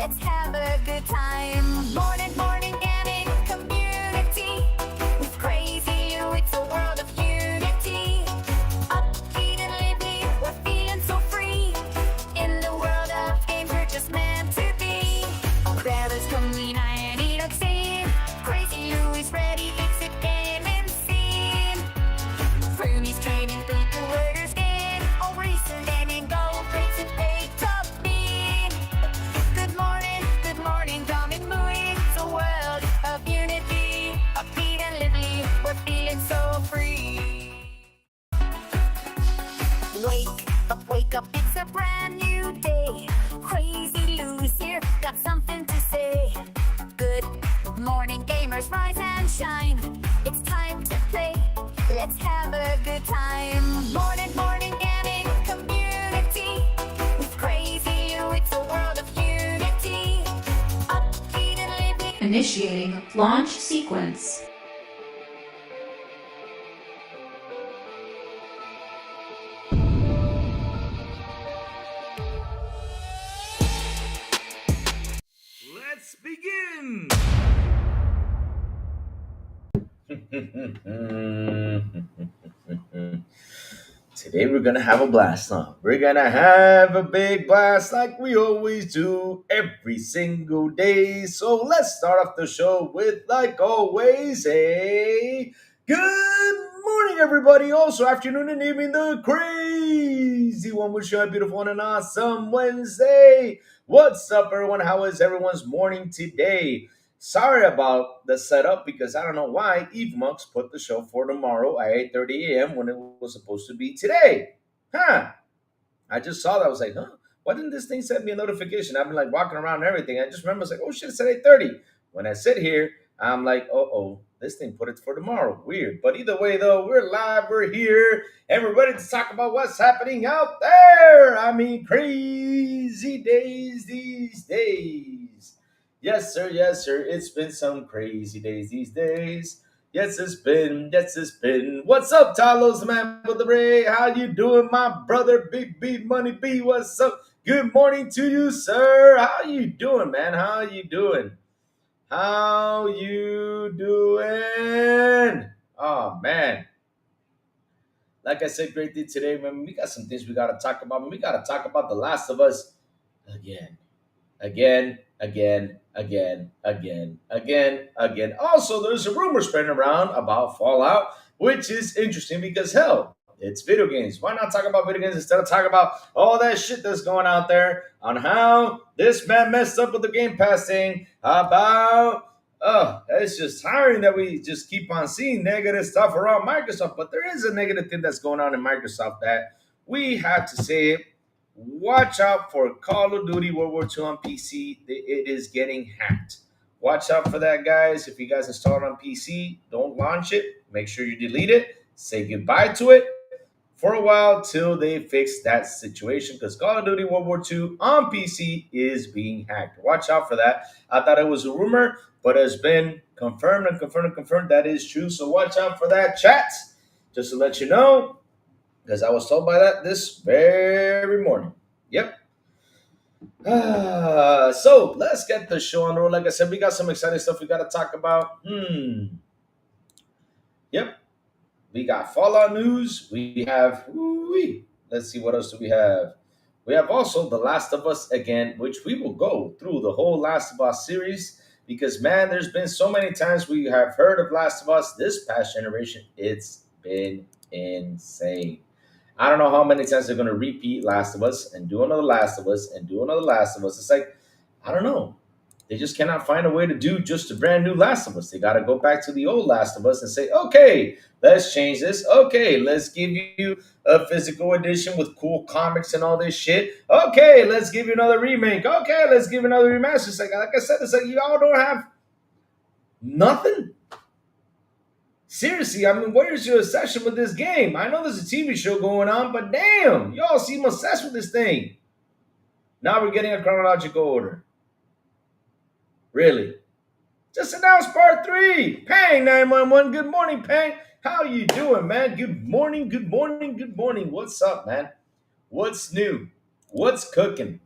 Let's have a good time. Morning gaming community. With crazy you, it's a world of unity. Upbeat and lively, we're feeling so free. In the world of games, we're just meant to be. Brothers coming and eat scene. Crazy you is ready, it's a gaming scene. Frumies trading people where their skin. All recent and gold plates and pay top mean. Good morning, coming moving. It's a world of unity. Upbeat and lively, we're feeling so free. Wake up, it's a brand new day. Crazy Lou's here, got something to say. Good morning, gamers, rise and shine. It's time to play, let's have a good time. Morning gaming community. With crazy you, it's a world of unity. Upbeat and lively. Initiating launch sequence. Let's begin! Today we're gonna have a blast, huh? We're gonna have a big blast like we always do every single day. So let's start off the show with, like always, a good morning, everybody. Also, afternoon and evening, the crazy one. Wish you a beautiful and an awesome Wednesday. What's up, everyone? How is everyone's morning today? Sorry about the setup because I don't know why Eve Monks put the show for tomorrow at 8:30 a.m. when it was supposed to be today. Huh. I just saw that. I was like, huh? Why didn't this thing send me a notification? I've been like walking around and everything. I just remember I was like, oh shit, it's at 8:30. When I sit here, I'm like, oh, this thing put it for tomorrow. Weird. But either way, though, we're live, we're here, and we're ready to talk about what's happening out there. I mean, crazy days these days. Yes, sir. Yes, sir. It's been some crazy days these days. Yes, it's been. Yes, it's been. What's up, Talos, the man with the ray? How you doing, my brother? Big B Money B. What's up? Good morning to you, sir. How you doing, man? How you doing? How you doing? Oh man. Like I said, great day today, man. We got some things we gotta talk about. We gotta talk about The Last of Us again. Again. Also, there's a rumor spreading around about Fallout, which is interesting because hell, it's video games. Why not talk about video games instead of talking about all that shit that's going out there on how this man messed up with the Game Pass thing? About it's just tiring that we just keep on seeing negative stuff around Microsoft. But there is a negative thing that's going on in Microsoft that we have to say it. Watch out for Call of Duty World War II on PC. It is getting hacked. Watch out for that, guys. If you guys install it on PC, don't launch it. Make sure you delete it. Say goodbye to it for a while till they fix that situation because Call of Duty World War II on PC is being hacked. Watch out for that. I thought it was a rumor, but it's been confirmed that is true. So watch out for that, chat. Just to let you know, because I was told by that this very morning. Yep. So let's get the show on the road. Like I said, we got some exciting stuff we got to talk about. Yep. We got Fallout news. We have. Let's see, what else do we have? We have also The Last of Us again, which we will go through the whole Last of Us series because, man, there's been so many times we have heard of Last of Us this past generation. It's been insane. I don't know how many times they're going to repeat Last of Us and do another Last of Us and do another Last of Us. It's like, I don't know. They just cannot find a way to do just a brand new Last of Us. They got to go back to the old Last of Us and say, okay, let's change this. Okay, let's give you a physical edition with cool comics and all this shit. Okay, let's give you another remake. Okay, let's give you another remaster. It's like I said, it's like y'all don't have nothing. Seriously, I mean, where's your obsession with this game? I know there's a TV show going on, but damn, y'all seem obsessed with this thing. Now we're getting a chronological order. Really? Just announced part 3. Pang 911. Good morning, Pang. How you doing, man? Good morning. What's up, man? What's new? What's cooking?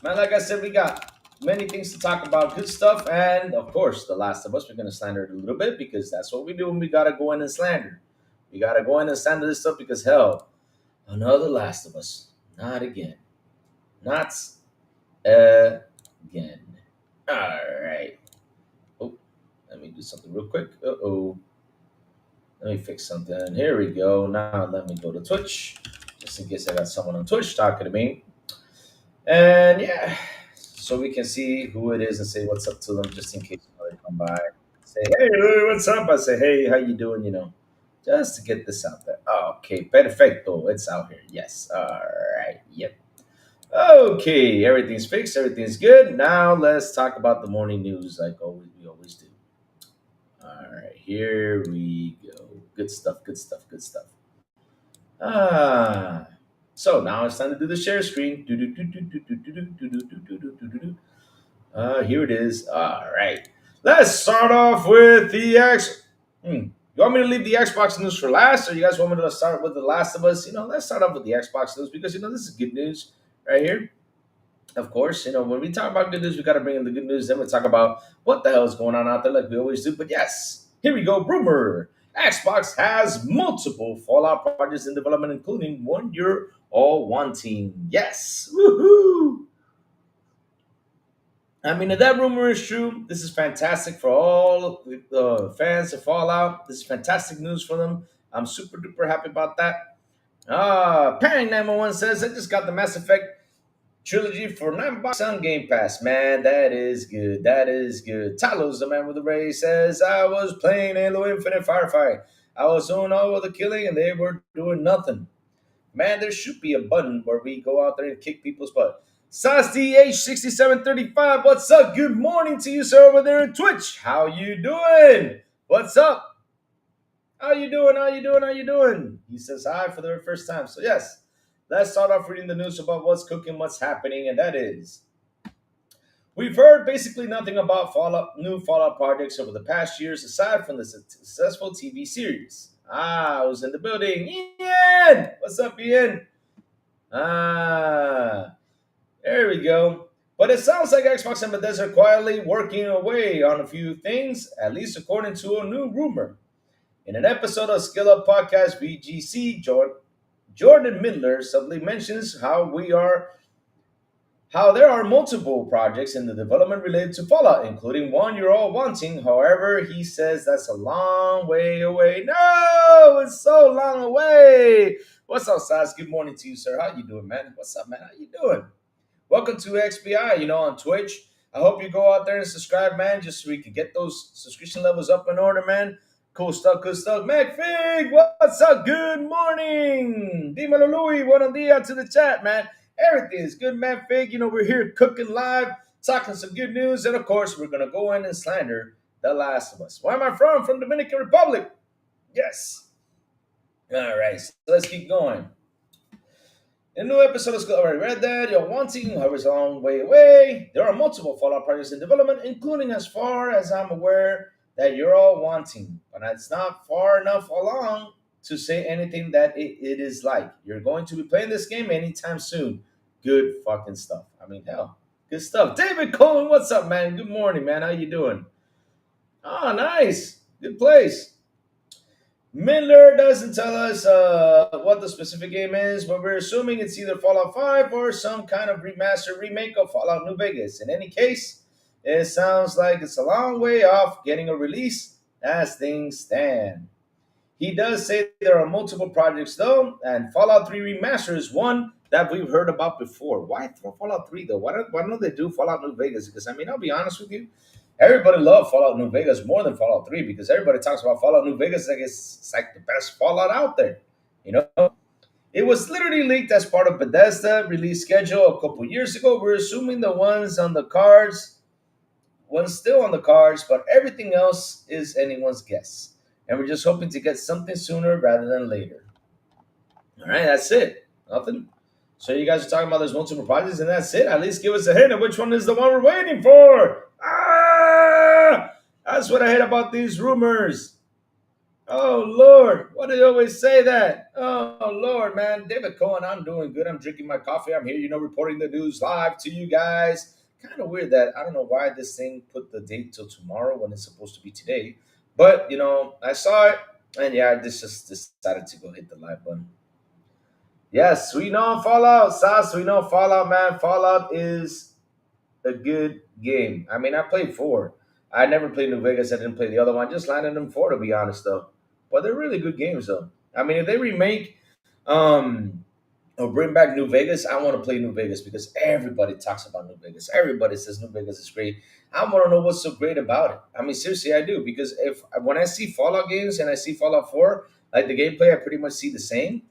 Man, like I said, we got many things to talk about, good stuff, and of course, The Last of Us. We're gonna slander it a little bit because that's what we do when we gotta go in and slander. We gotta go in and slander this stuff because hell, another Last of Us. Not again. Not again. All right. Oh, let me do something real quick. Uh-oh. Let me fix something. Here we go. Now let me go to Twitch, just in case I got someone on Twitch talking to me. And yeah, so we can see who it is and say what's up to them, just in case they come by. Say, hey, what's up? I say, hey, how you doing? Just to get this out there. Okay, perfecto. It's out here. Yes. All right. Yep. Okay, everything's fixed. Everything's good. Now let's talk about the morning news, like we always do. All right, here we go. Good stuff. Good stuff. Good stuff. Ah. So now it's time to do the share screen. Here it is. All right. Let's start off with the X. You want me to leave the Xbox news for last, or you guys want me to start with The Last of Us? Let's start off with the Xbox news because this is good news right here. Of course, when we talk about good news, we got to bring in the good news. Then we talk about what the hell is going on out there, like we always do. But yes, here we go. Rumor: Xbox has multiple Fallout projects in development, including one you're all wanting. Yes, woohoo! I mean, if that rumor is true, this is fantastic for all the fans of Fallout. This is fantastic news for them. I'm super duper happy about that. Pang 911 says I just got the Mass Effect trilogy for $9 on Game Pass. Man, that is good. That is good. Talos, the man with the ray, says I was playing Halo Infinite Firefight. I was doing all of the killing and they were doing nothing. Man, there should be a button where we go out there and kick people's butt. SauceDH6735, what's up? Good morning to you, sir, over there in Twitch. How you doing? What's up? How you doing? How you doing? How you doing? He says hi for the very first time. So yes, let's start off reading the news about what's cooking, what's happening, and that is we've heard basically nothing about new Fallout projects over the past years aside from the successful TV series. I was in the building. Ian! What's up, Ian? There we go. But it sounds like Xbox and Bethesda are quietly working away on a few things, at least according to a new rumor. In an episode of Skill Up Podcast VGC, Jordan Midler subtly mentions how there are multiple projects in the development related to Fallout, including one you're all wanting. However, he says that's a long way away. No, it's so long away. What's up, Sas? Good morning to you, sir. How you doing, man? What's up, man? How you doing? Welcome to XBI, on Twitch. I hope you go out there and subscribe, man, just so we can get those subscription levels up in order, man. Cool stuff, good stuff. McFig, what's up? Good morning. Dímelo, Louis. Buenos dias to the chat, man. Everything is good, McFig. We're here cooking live, talking some good news, and of course, we're going to go in and slander The Last of Us. Where am I from? From Dominican Republic. Yes. All right, so let's keep going. In a new episode of School, already read that. You're wanting, however, it's a long way away. There are multiple Fallout projects in development, including, as far as I'm aware, that you're all wanting. But it's not far enough along to say anything that it is like. You're going to be playing this game anytime soon. Good fucking stuff. I mean, hell, good stuff. David Cohen, what's up, man? Good morning, man. How you doing? Oh, nice. Good place. Miller doesn't tell us what the specific game is, but we're assuming it's either Fallout 5 or some kind of remaster remake of Fallout New Vegas. In any case, it sounds like it's a long way off getting a release as things stand. He does say there are multiple projects, though, and Fallout 3 Remaster is one that we've heard about before. Why throw Fallout 3, though? Why don't they do Fallout New Vegas? Because, I'll be honest with you, everybody loved Fallout New Vegas more than Fallout 3 because everybody talks about Fallout New Vegas like it's like the best Fallout out there. It was literally leaked as part of Bethesda release schedule a couple years ago. We're assuming the one's still on the cards, but everything else is anyone's guess. And we're just hoping to get something sooner rather than later. All right, that's it. Nothing. So you guys are talking about there's multiple projects, and that's it. At least give us a hint of which one is the one we're waiting for. That's what I hate about these rumors. Oh Lord, why do you always say that? Oh Lord, man, David Cohen, I'm doing good. I'm drinking my coffee. I'm here, reporting the news live to you guys. Kind of weird that I don't know why this thing put the date till tomorrow when it's supposed to be today. But I saw it, and yeah, I just decided to go hit the live button. Yes, we know Fallout, Sas. We know Fallout, man. Fallout is a good game. I mean, I played four. I never played New Vegas. I didn't play the other one. I just landed in four, to be honest, though. But they're really good games, though. I mean, if they remake um, or bring back New Vegas, I want to play New Vegas because everybody talks about New Vegas. Everybody says New Vegas is great. I want to know what's so great about it. I mean, seriously, I do because if when I see Fallout games and I see Fallout 4, like the gameplay, I pretty much see the same.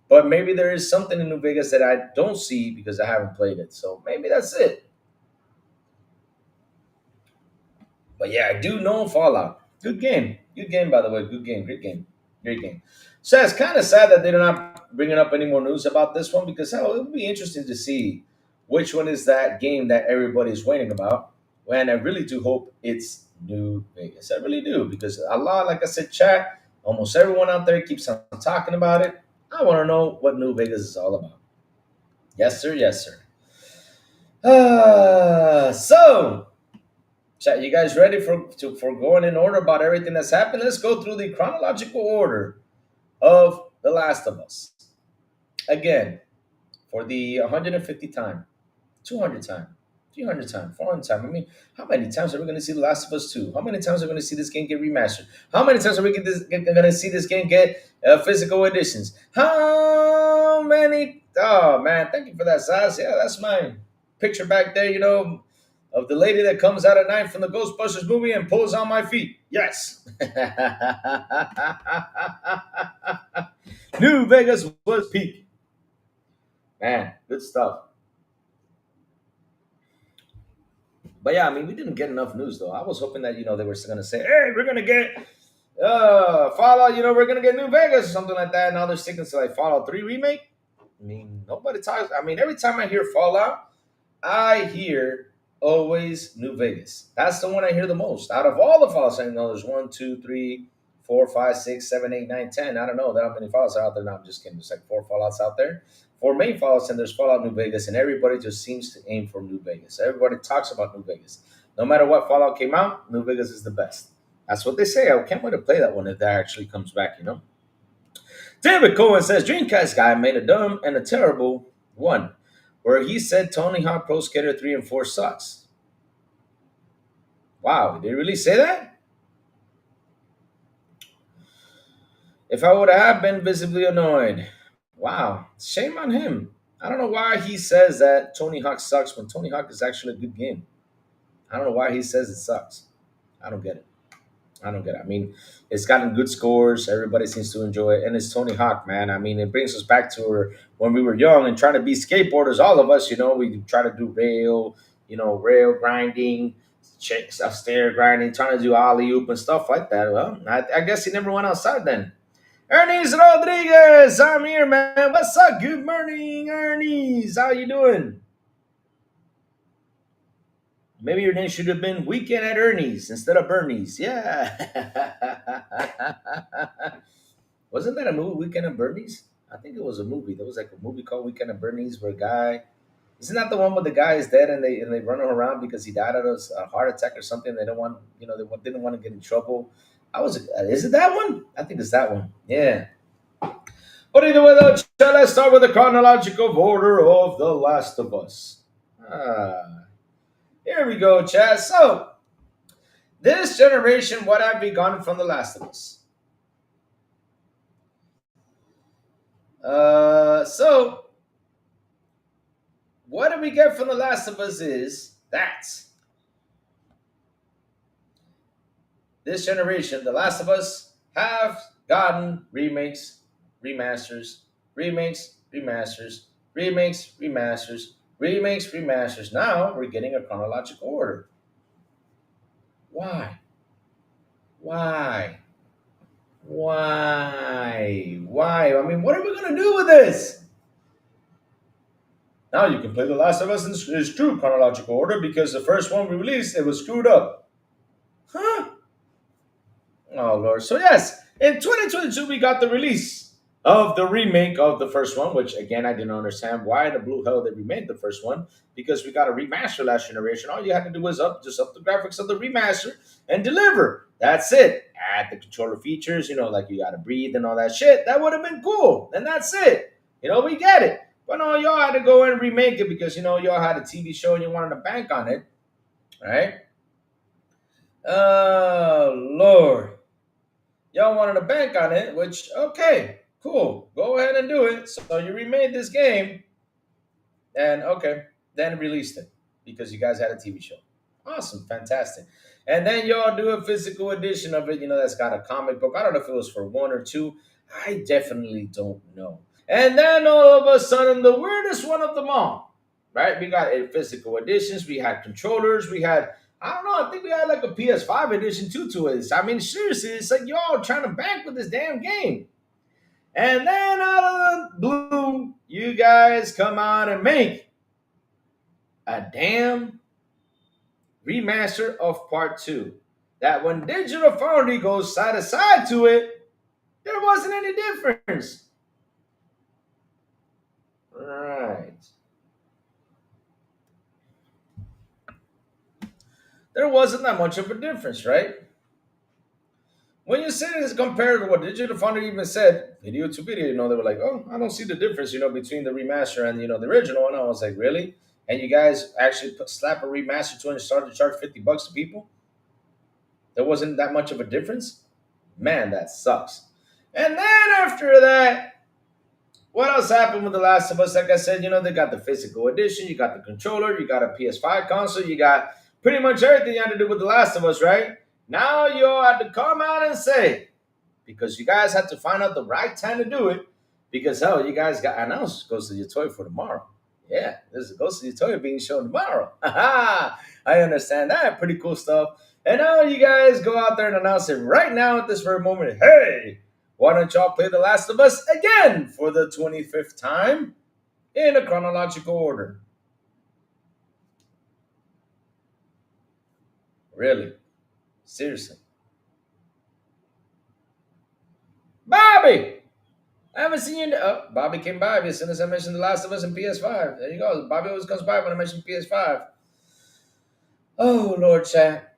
But maybe there is something in New Vegas that I don't see because I haven't played it. So maybe that's it. But yeah, I do know Fallout. Good game. Good game, by the way. Good game. Great game. Great game. So it's kind of sad that they're not bringing up any more news about this one because hell, it would be interesting to see which one is that game that everybody's waiting about. And I really do hope it's New Vegas. I really do because a lot, like I said, chat, almost everyone out there keeps on talking about it. I want to know what New Vegas is all about. Yes, sir. Yes, sir. So chat, you guys ready for going in order about everything that's happened? Let's go through the chronological order of The Last of Us. Again, for the 150 time, 200 time, 300 time, 400 time. I mean, how many times are we going to see The Last of Us 2? How many times are we going to see this game get remastered? How many times are we going to see this game get physical editions? How many? Oh, man, thank you for that, Saz. Yeah, that's my picture back there, of the lady that comes out at night from the Ghostbusters movie and pulls on my feet. Yes. New Vegas was peak. Man, good stuff. But yeah, I mean, we didn't get enough news though. I was hoping that they were going to say, "Hey, we're going to get Fallout. We're going to get New Vegas or something like that." Now they're sticking to like Fallout 3 remake. I mean, nobody talks. I mean, every time I hear Fallout, I hear always New Vegas. That's the one I hear the most. Out of all the Fallouts, I know there's 1, 2, 3, 4, 5, 6, 7, 8, 9, 10. I don't know that how many Fallouts are out there. No, I'm just kidding. There's like 4 Fallouts out there. 4 main Fallouts, and there's Fallout New Vegas, and everybody just seems to aim for New Vegas. Everybody talks about New Vegas. No matter what Fallout came out, New Vegas is the best. That's what they say. I can't wait to play that one if that actually comes back. David Cohen says Dreamcast guy made a dumb and a terrible one where he said Tony Hawk Pro Skater 3 and 4 sucks. Wow, did he really say that? If I would have been visibly annoyed. Wow, shame on him. I don't know why he says that Tony Hawk sucks when Tony Hawk is actually a good game. I don't know why he says it sucks. I don't get it. I don't get it. I mean, it's gotten good scores. Everybody seems to enjoy it. And it's Tony Hawk, man. I mean, it brings us back to when we were young and trying to be skateboarders, all of us, we try to do rail grinding, stair grinding, trying to do alley oop and stuff like that. Well, I guess he never went outside then. Ernest Rodriguez, I'm here, man. What's up? Good morning, Ernest. How you doing? Maybe your name should have been Weekend at Ernie's instead of Bernie's. Yeah. Wasn't that a movie, Weekend at Bernie's? I think it was a movie. There was like a movie called Weekend at Bernie's where a guy. Isn't that the one where the guy is dead and they run him around because he died of a heart attack or something? They don't want didn't want to get in trouble. Is it that one? I think it's that one. Yeah. But either way, though, let's start with the chronological order of The Last of Us. Here we go, Chad. So, this generation, what have we gotten from The Last of Us? So, what do we get from The Last of Us is that this generation, The Last of Us, have gotten remakes, remasters, remakes, remasters, remakes, remasters, remakes, remasters. Now we're getting a chronological order. Why? Why? Why? Why? I mean, what are we going to do with this? Now you can play The Last of Us in its true chronological order because the first one we released, it was screwed up. Huh? Oh, Lord. So, yes, In 2022, we got the release of the remake of the first one, which again I didn't understand why in the blue hell they remade the first one, because we got a remaster last generation. All you had to do was just up the graphics of the remaster and deliver. That's it. Add the controller features, like you gotta breathe and all that shit. That would have been cool. And that's it. We get it. But no, y'all had to go and remake it because y'all had a TV show and you wanted to bank on it, right? Oh Lord. Y'all wanted to bank on it, which okay, cool. Go ahead and do it. So you remade this game and okay, then released it because you guys had a TV show. Awesome, fantastic. And then y'all do a physical edition of it, that's got a comic book. I don't know if it was for one or two. I definitely don't know. And then all of a sudden, the weirdest one of them all, right? We got a physical editions, we had controllers, we had, I don't know, I think we had like a PS5 edition too to it. I mean, seriously, it's like y'all trying to bank with this damn game. And then out of the blue, you guys come out and make a damn remaster of part two. That when Digital Foundry goes side to side to it, there wasn't any difference. Right. There wasn't that much of a difference, right? When you say this compared to what Digital Foundry even said, video to video, they were like, oh, I don't see the difference, between the remaster and, the original. And I was like, really? And you guys actually slap a remaster to it and started to charge $50 to people? There wasn't that much of a difference? Man, that sucks. And then after that, what else happened with The Last of Us? Like I said, they got the physical edition, you got the controller, you got a PS5 console, you got pretty much everything you had to do with The Last of Us, right? Now you had to come out and say, because you guys had to find out the right time to do it, because hell, you guys got announced Ghost of Your Toy for tomorrow. Yeah, there's a Ghost of Your Toy being shown tomorrow. I understand that. Pretty cool stuff. And now you guys go out there and announce it right now at this very moment. Hey, why don't y'all play The Last of Us again for the 25th time in a chronological order? Really? Seriously. Bobby! I haven't seen you. Bobby came by as soon as I mentioned The Last of Us and PS5. There you go. Bobby always comes by when I mention PS5. Oh, Lord, chat.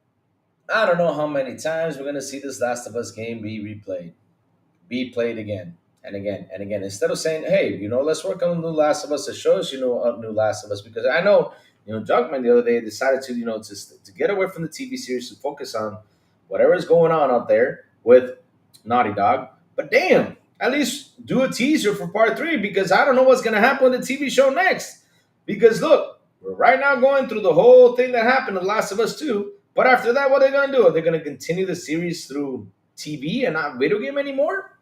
I don't know how many times we're going to see this Last of Us game be played again and again and again. Instead of saying, hey, let's work on the new Last of Us that shows, a new Last of Us. Because I know, Junkman the other day decided to, to get away from the TV series to focus on whatever is going on out there with Naughty Dog. But damn, at least do a teaser for part three because I don't know what's going to happen with the TV show next. Because look, we're right now going through the whole thing that happened in The Last of Us 2. But after that, what are they going to do? Are they going to continue the series through TV and not video game anymore?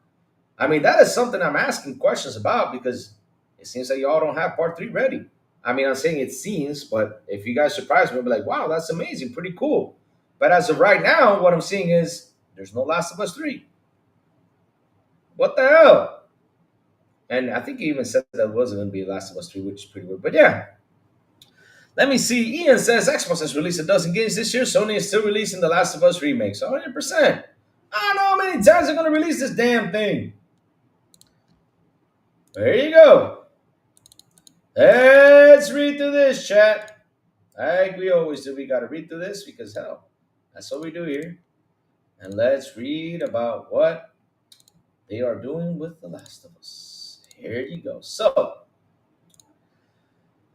I mean, that is something I'm asking questions about because it seems like y'all don't have part three ready. I mean, I'm saying it seems, but if you guys surprise me, I'll be like, wow, that's amazing, pretty cool. But as of right now, what I'm seeing is there's no Last of Us 3. What the hell? And I think he even said that wasn't going to be Last of Us 3, which is pretty weird. But yeah. Let me see. Ian says Xbox has released a dozen games this year. Sony is still releasing The Last of Us remakes. 100%. I don't know how many times they're going to release this damn thing. There you go. Let's read through this, chat. Like we always do, we got to read through this because, hell, that's what we do here. And let's read about what they are doing with The Last of Us. Here you go. So,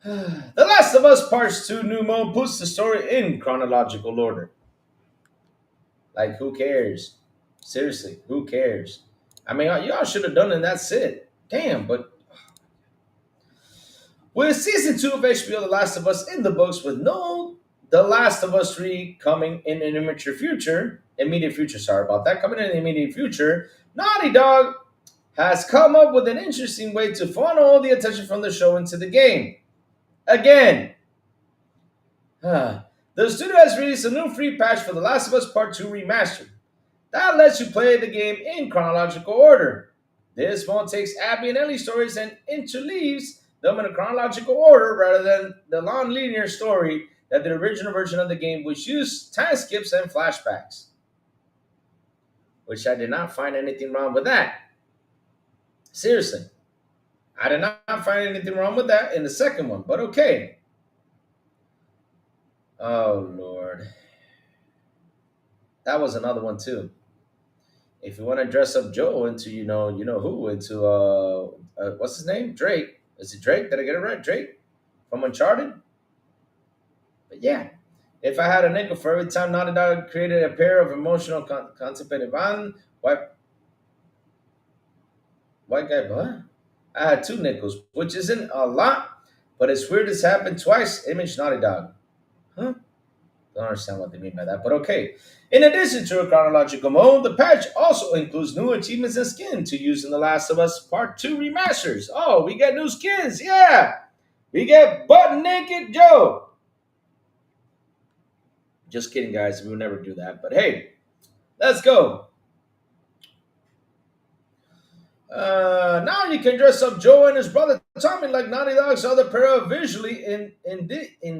The Last of Us Parts 2 New Mode puts the story in chronological order. Like, who cares? Seriously, who cares? I mean, y'all should have done it and that's it. Damn, but with season 2 of HBO The Last of Us in the books with no The Last of Us 3 coming in an immediate future, sorry about that, coming in the immediate future, Naughty Dog has come up with an interesting way to funnel the attention from the show into the game. Again, the studio has released a new free patch for The Last of Us Part 2 Remastered. That lets you play the game in chronological order. This mode takes Abby and Ellie's stories and interleaves them in a chronological order rather than the non-linear story that the original version of the game, which used time skips and flashbacks. which I did not find anything wrong with that. Seriously, I did not find anything wrong with that in the second one, but okay. Oh Lord, that was another one too. If you want to dress up Joe into you know who into what's his name, Drake. Is it Drake? Did I get it right? Drake from Uncharted. But yeah, if I had a nickel for every time Naughty Dog created a pair of emotional constipated van, white guy, what? I had two nickels, which isn't a lot, but it's weird it's happened twice. Image Naughty Dog. Huh? Don't understand what they mean by that, but okay. In addition to a chronological mode, the patch also includes new achievements and skin to use in The Last of Us Part 2 remasters. Oh, we get new skins, yeah! We get butt naked Joe. Just kidding, guys. We would never do that. But hey, let's go. Now you can dress up Joe and his brother Tommy like Naughty Dog's other pair of visually in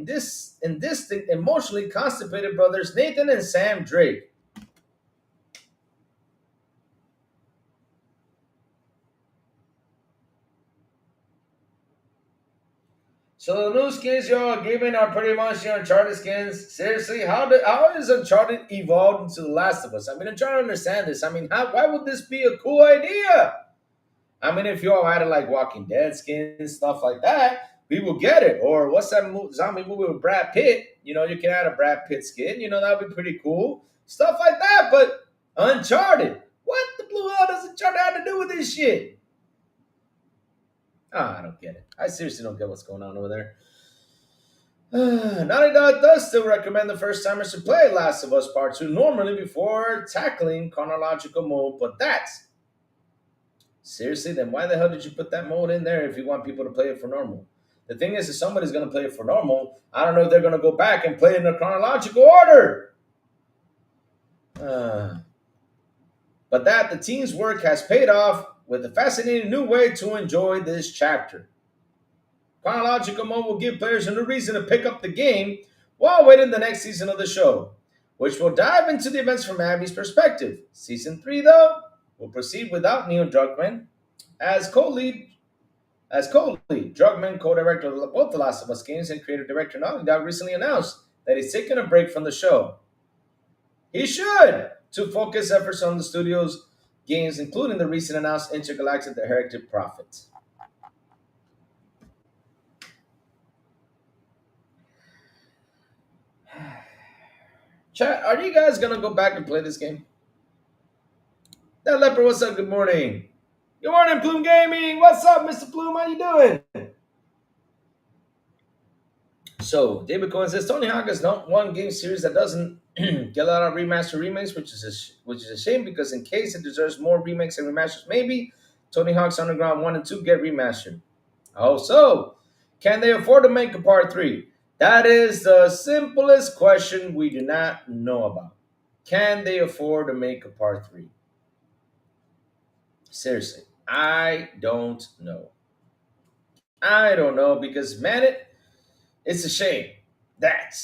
distinct, emotionally constipated brothers Nathan and Sam Drake. So the new skins y'all are giving are pretty much your Uncharted skins. Seriously, how is Uncharted evolved into The Last of Us? I mean, I'm trying to understand this. I mean, why would this be a cool idea? I mean, if you all added like Walking Dead skins, stuff like that, we will get it. Or what's that zombie movie with Brad Pitt? You know, you can add a Brad Pitt skin. You know, that would be pretty cool. Stuff like that. But Uncharted, what the blue hell does Uncharted have to do with this shit? I don't get it. I seriously don't get what's going on over there. Naughty Dog does still recommend the first timers to play Last of Us Part 2 normally before tackling chronological mode, but that's seriously, then why the hell did you put that mode in there if you want people to play it for normal? The thing is, if somebody's going to play it for normal, I don't know if they're going to go back and play it in a chronological order. But that the team's work has paid off with a fascinating new way to enjoy this chapter. Chronological mode will give players a new reason to pick up the game while waiting the next season of the show, which will dive into the events from Abby's perspective. Season 3, though, will proceed without Neil Druckmann as co-lead. Druckmann, co-director of both The Last of Us games and creative director Naughty Dog, recently announced that he's taking a break from the show. He should, to focus efforts on the studio's games, including the recent announced Intergalactic The Heretic Prophet. Chat, are you guys gonna go back and play this game? That leopard, what's up? Good morning. Good morning, Plume Gaming. What's up, Mr. Plume? How you doing? So, David Cohen says Tony Hawk is not one game series that doesn't get a lot of remaster remakes, which is a shame because in case it deserves more remakes and remasters, maybe Tony Hawk's Underground 1 and 2 get remastered. Oh, so can they afford to make a part 3? That is the simplest question we do not know about. Can they afford to make a part 3? Seriously, I don't know. I don't know because, man, it's a shame that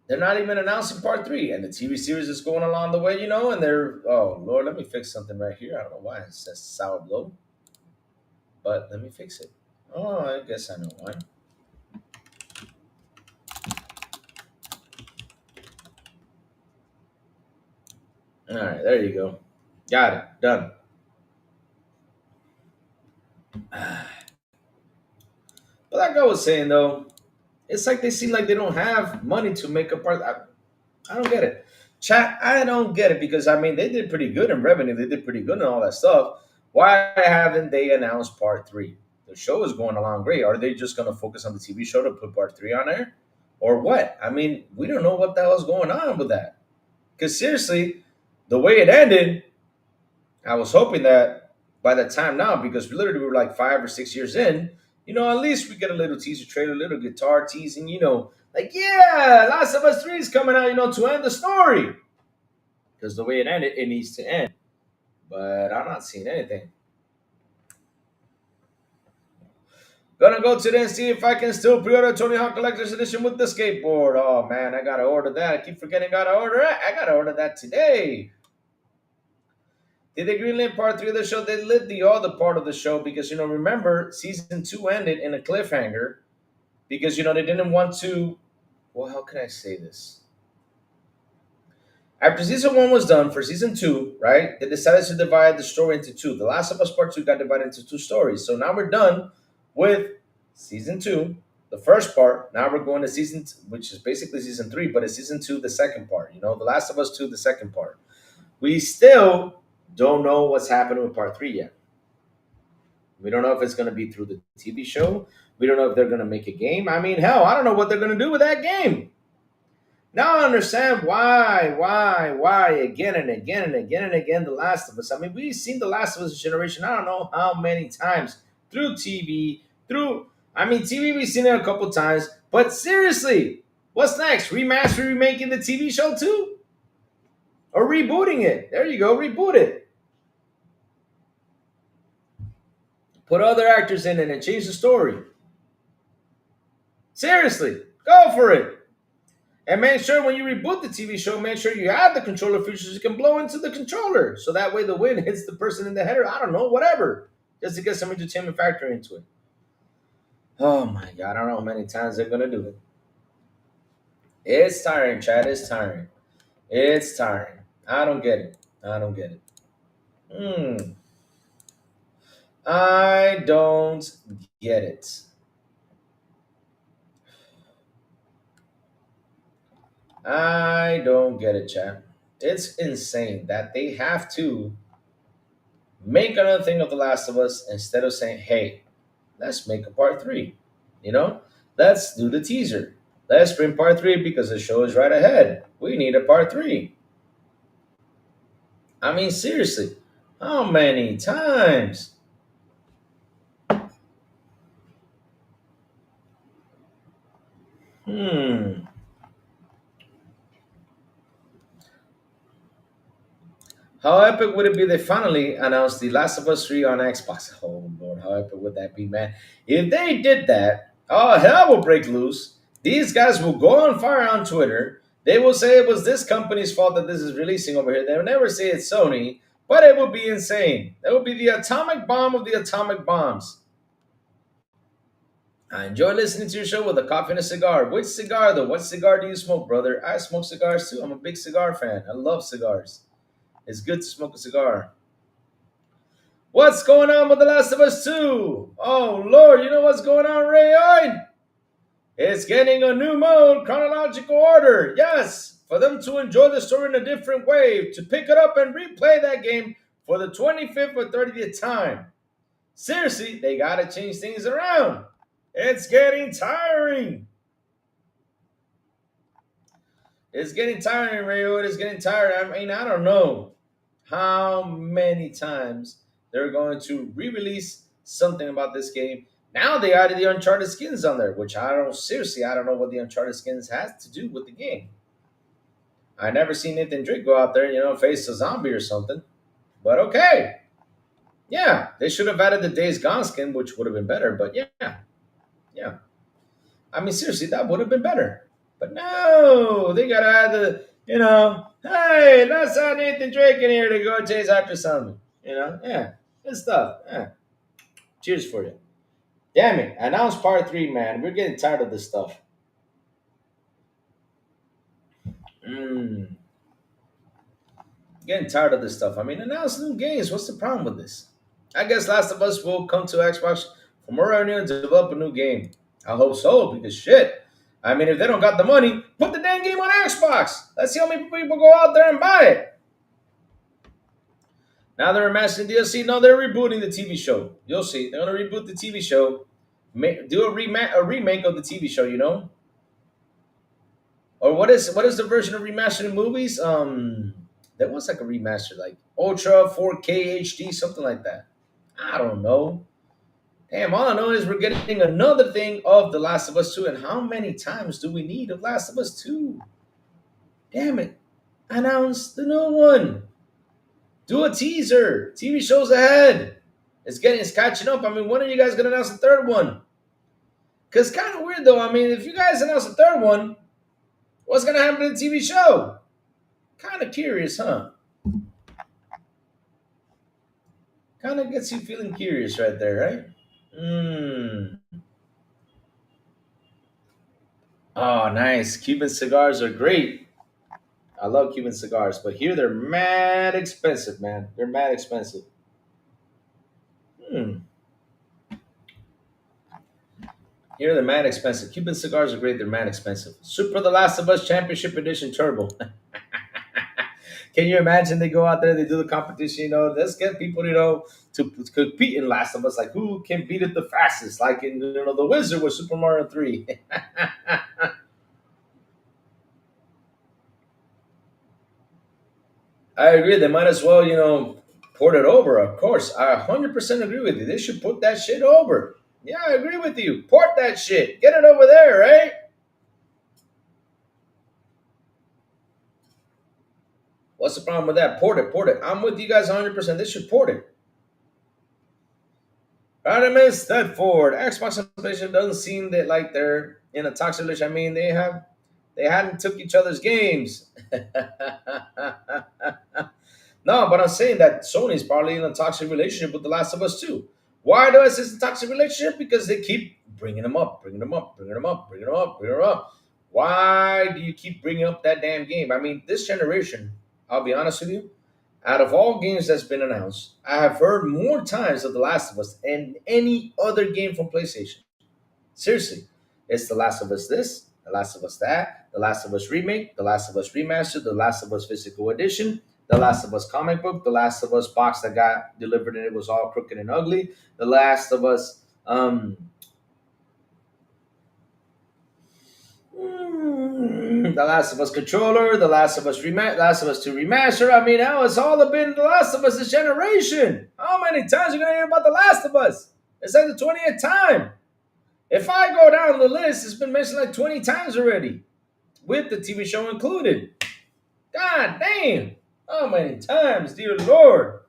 they're not even announcing part 3 and the TV series is going along the way, and they're, oh, Lord, let me fix something right here. I don't know why it says sour blow, but let me fix it. Oh, I guess I know why. All right, there you go. Got it. Done. But like I was saying, though, it's like they seem like they don't have money to make a part. I don't get it. Chat, I don't get it because, I mean, they did pretty good in revenue. They did pretty good in all that stuff. Why haven't they announced part 3? The show is going along great. Are they just going to focus on the TV show to put part 3 on there? Or what? I mean, we don't know what the hell's going on with that. Because seriously, the way it ended, I was hoping that by the time now, because literally we were like 5 or 6 years in, at least we get a little teaser trailer, a little guitar teasing, like, yeah, Last of Us 3 is coming out, to end the story. Because the way it ended, it needs to end. But I'm not seeing anything. Gonna go today and see if I can still pre-order Tony Hawk Collector's Edition with the skateboard. Oh man, I gotta order that. I keep forgetting I gotta order it. I gotta order that today. Did they greenlit part three of the show? They lit the other part of the show because remember, season two ended in a cliffhanger because they didn't want to. Well, how can I say this? After season one was done for season two, right? They decided to divide the story into two. The Last of Us Part Two got divided into two stories. So now we're done with season two, the first part. Now we're going to which is basically season three, but it's season two, the second part. The Last of Us Two, the second part. We still don't know what's happening with part three yet. We don't know if it's going to be through the TV show. We don't know if they're going to make a game. I mean, hell, I don't know what they're going to do with that game. Now I understand why, again and again and again and again, The Last of Us. I mean, we've seen The Last of Us generation, I don't know how many times through TV, TV, we've seen it a couple times. But seriously, what's next? Remaking the TV show too? Or rebooting it? There you go, reboot it. Put other actors in it and change the story. Seriously, go for it. And make sure when you reboot the TV show, make sure you have the controller features you can blow into the controller. So that way the wind hits the person in the head, or I don't know, whatever. Just to get some entertainment factor into it. Oh my God, I don't know how many times they're going to do it. It's tiring, Chad. It's tiring. It's tiring. I don't get it. I don't get it. I don't get it. I don't get it, Chad. It's insane that they have to make another thing of The Last of Us instead of saying, hey, let's make a part three. You know, let's do the teaser. Let's bring part three because the show is right ahead. We need a part three. I mean, seriously, how many times? Hmm. How epic would it be they finally announced The Last of Us 3 on Xbox? Oh, Lord, how epic would that be, man? If they did that, oh, hell will break loose. These guys will go on fire on Twitter. They will say it was this company's fault that this is releasing over here. They will never say it's Sony, but it will be insane. That will be the atomic bomb of the atomic bombs. I enjoy listening to your show with a coffee and a cigar. Which cigar, though? What cigar do you smoke, brother? I smoke cigars, too. I'm a big cigar fan. I love cigars. It's good to smoke a cigar. What's going on with The Last of Us 2? Oh, Lord, you know what's going on, Rayoid? It's getting a new mode, chronological order. Yes, for them to enjoy the story in a different way, to pick it up and replay that game for the 25th or 30th time. Seriously, they got to change things around. It's getting tiring. It's getting tiring, Rayoid. It's getting tiring. I mean, I don't know how many times they're going to re-release something about this game. Now they added the Uncharted skins on there, which I don't know what the Uncharted skins has to do with the game. I never seen Nathan Drake go out there, face a zombie or something. But okay. Yeah, they should have added the Days Gone skin, which would have been better, but yeah. Yeah. I mean, seriously, that would have been better. But no, they gotta add hey, let's add Nathan Drake in here to go chase after something. Yeah, good stuff. Yeah. Cheers for you. Damn it, announce part three, man. We're getting tired of this stuff. Getting tired of this stuff. I mean, announce new games. What's the problem with this? I guess Last of Us will come to Xbox for more revenue to develop a new game. I hope so, because shit. I mean, if they don't got the money, put the damn game on Xbox. Let's see how many people go out there and buy it. Now they're remastering DLC. No, they're rebooting the TV show. You'll see. They're going to reboot the TV show. Do a remake of the TV show, Or what is the version of remastered movies? There was like a remaster, like Ultra 4K HD, something like that. I don't know. Damn, all I know is we're getting another thing of The Last of Us 2. And how many times do we need of Last of Us 2? Damn it. Announce the new one. Do a teaser. TV shows ahead. It's catching up. I mean, when are you guys going to announce the third one? Because it's kind of weird, though. I mean, if you guys announce the third one, what's going to happen to the TV show? Kind of curious, huh? Kind of gets you feeling curious right there, right? Hmm. Oh, nice. Cuban cigars are great. I love Cuban cigars, but here they're mad expensive, man. They're mad expensive. Hmm. Here they're mad expensive. Cuban cigars are great. They're mad expensive. Super The Last of Us Championship Edition Turbo. Can you imagine they go out there, they do the competition, let's get people, to compete in Last of Us, like who can beat it the fastest, like in the Wizard with Super Mario 3. I agree. They might as well, port it over. Of course, I 100% agree with you. They should put that shit over. Yeah, I agree with you. Port that shit. Get it over there, right? What's the problem with that? Port it, port it. I'm with you guys 100%. They should port it. Artemis Thetford. Xbox and PlayStation doesn't seem that like they're in a toxic relationship. I mean, they hadn't took each other's games. No, but I'm saying that Sony's probably in a toxic relationship with The Last of Us too. Why do I say it's a toxic relationship? Because they keep bringing them up, bringing them up, bringing them up, bringing them up, bringing them up. Why do you keep bringing up that damn game? I mean, this generation, I'll be honest with you, out of all games that's been announced, I have heard more times of The Last of Us than any other game from PlayStation. Seriously, it's The Last of Us this, The Last of Us that, The Last of Us remake, The Last of Us remastered, The Last of Us physical edition, The Last of Us comic book, The Last of Us box that got delivered and it was all crooked and ugly, The Last of Us The Last of Us controller, The Last of Us Last of Us 2 remaster. I mean, now it's all been The Last of Us this generation. How many times are you gonna hear about The Last of Us? It's like the 20th time. If I go down the list, it's been mentioned like 20 times already, with the TV show included. God damn. How many times, dear Lord?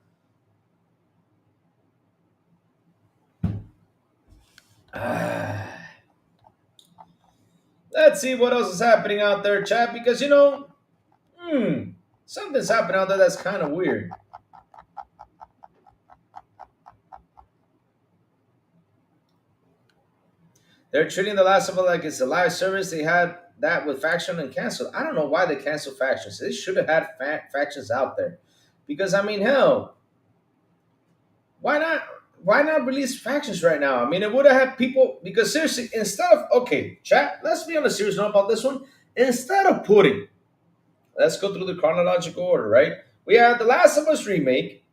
Ah. Let's see what else is happening out there, chat, because something's happening out there that's kind of weird. They're treating The Last of Us like it's a live service. They had that with faction and canceled. I don't know why they canceled factions. They should have had factions out there, because I mean, hell, why not? Why not release factions right now? I mean, it would have had people, because seriously, instead of, okay, chat, let's be on a serious note about this one. Instead of putting, let's go through the chronological order, right? We had The Last of Us remake,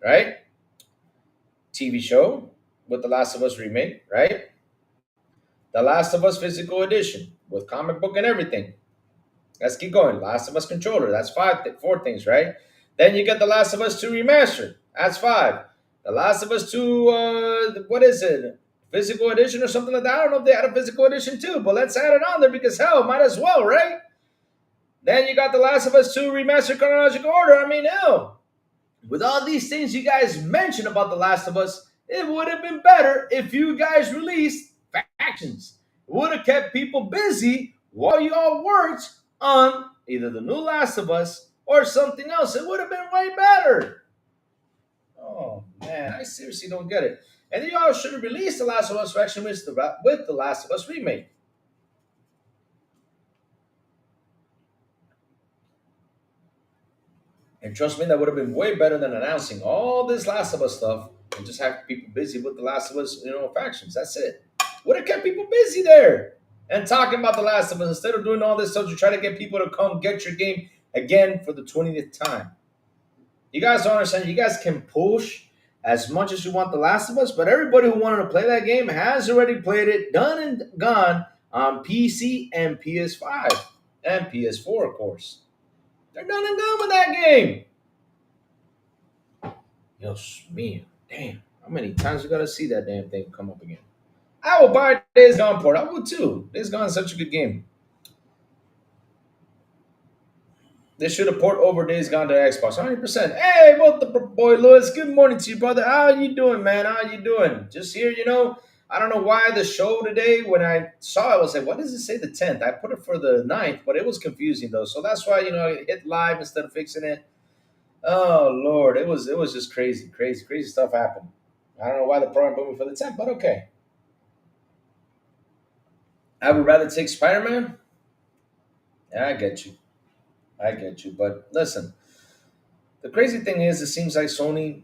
right? TV show with The Last of Us remake, right? The Last of Us physical edition with comic book and everything. Let's keep going. Last of Us controller. That's four things, right? Then you get The Last of Us 2 remastered. That's five. The Last of Us 2, what is it? Physical edition or something like that. I don't know if they had a physical edition too, but let's add it on there because hell, might as well, right? Then you got The Last of Us 2 remastered chronological order. I mean, hell, with all these things you guys mentioned about The Last of Us, it would have been better if you guys released factions. It would have kept people busy while you all worked on either the new Last of Us or something else. It would have been way better. Oh man, I seriously don't get it. And then y'all should have released the Last of Us faction with the Last of Us remake. And trust me, that would have been way better than announcing all this Last of Us stuff and just have people busy with the Last of Us, factions. That's it. Would have kept people busy there and talking about the Last of Us instead of doing all this stuff to try to get people to come get your game again for the 20th time. You guys don't understand. You guys can push as much as you want The Last of Us, but everybody who wanted to play that game has already played it, done and gone on PC and PS5 and PS4, of course. They're done and done with that game. Dios mío. Damn. How many times we gotta see that damn thing come up again? I will buy Days Gone port. I would too. Days Gone is such a good game. They should have port over Days Gone to Xbox. 100%. Hey, both the boy Lewis. Good morning to you, brother. How you doing, man? How you doing? Just here, I don't know why the show today, when I saw it, I was like, what does it say the 10th? I put it for the 9th, but it was confusing though. So that's why, I hit live instead of fixing it. Oh Lord, it was just crazy, crazy, crazy stuff happened. I don't know why the program put me for the 10th, but okay. I would rather take Spider Man. Yeah, I get you. I get you. But listen, the crazy thing is, it seems like Sony,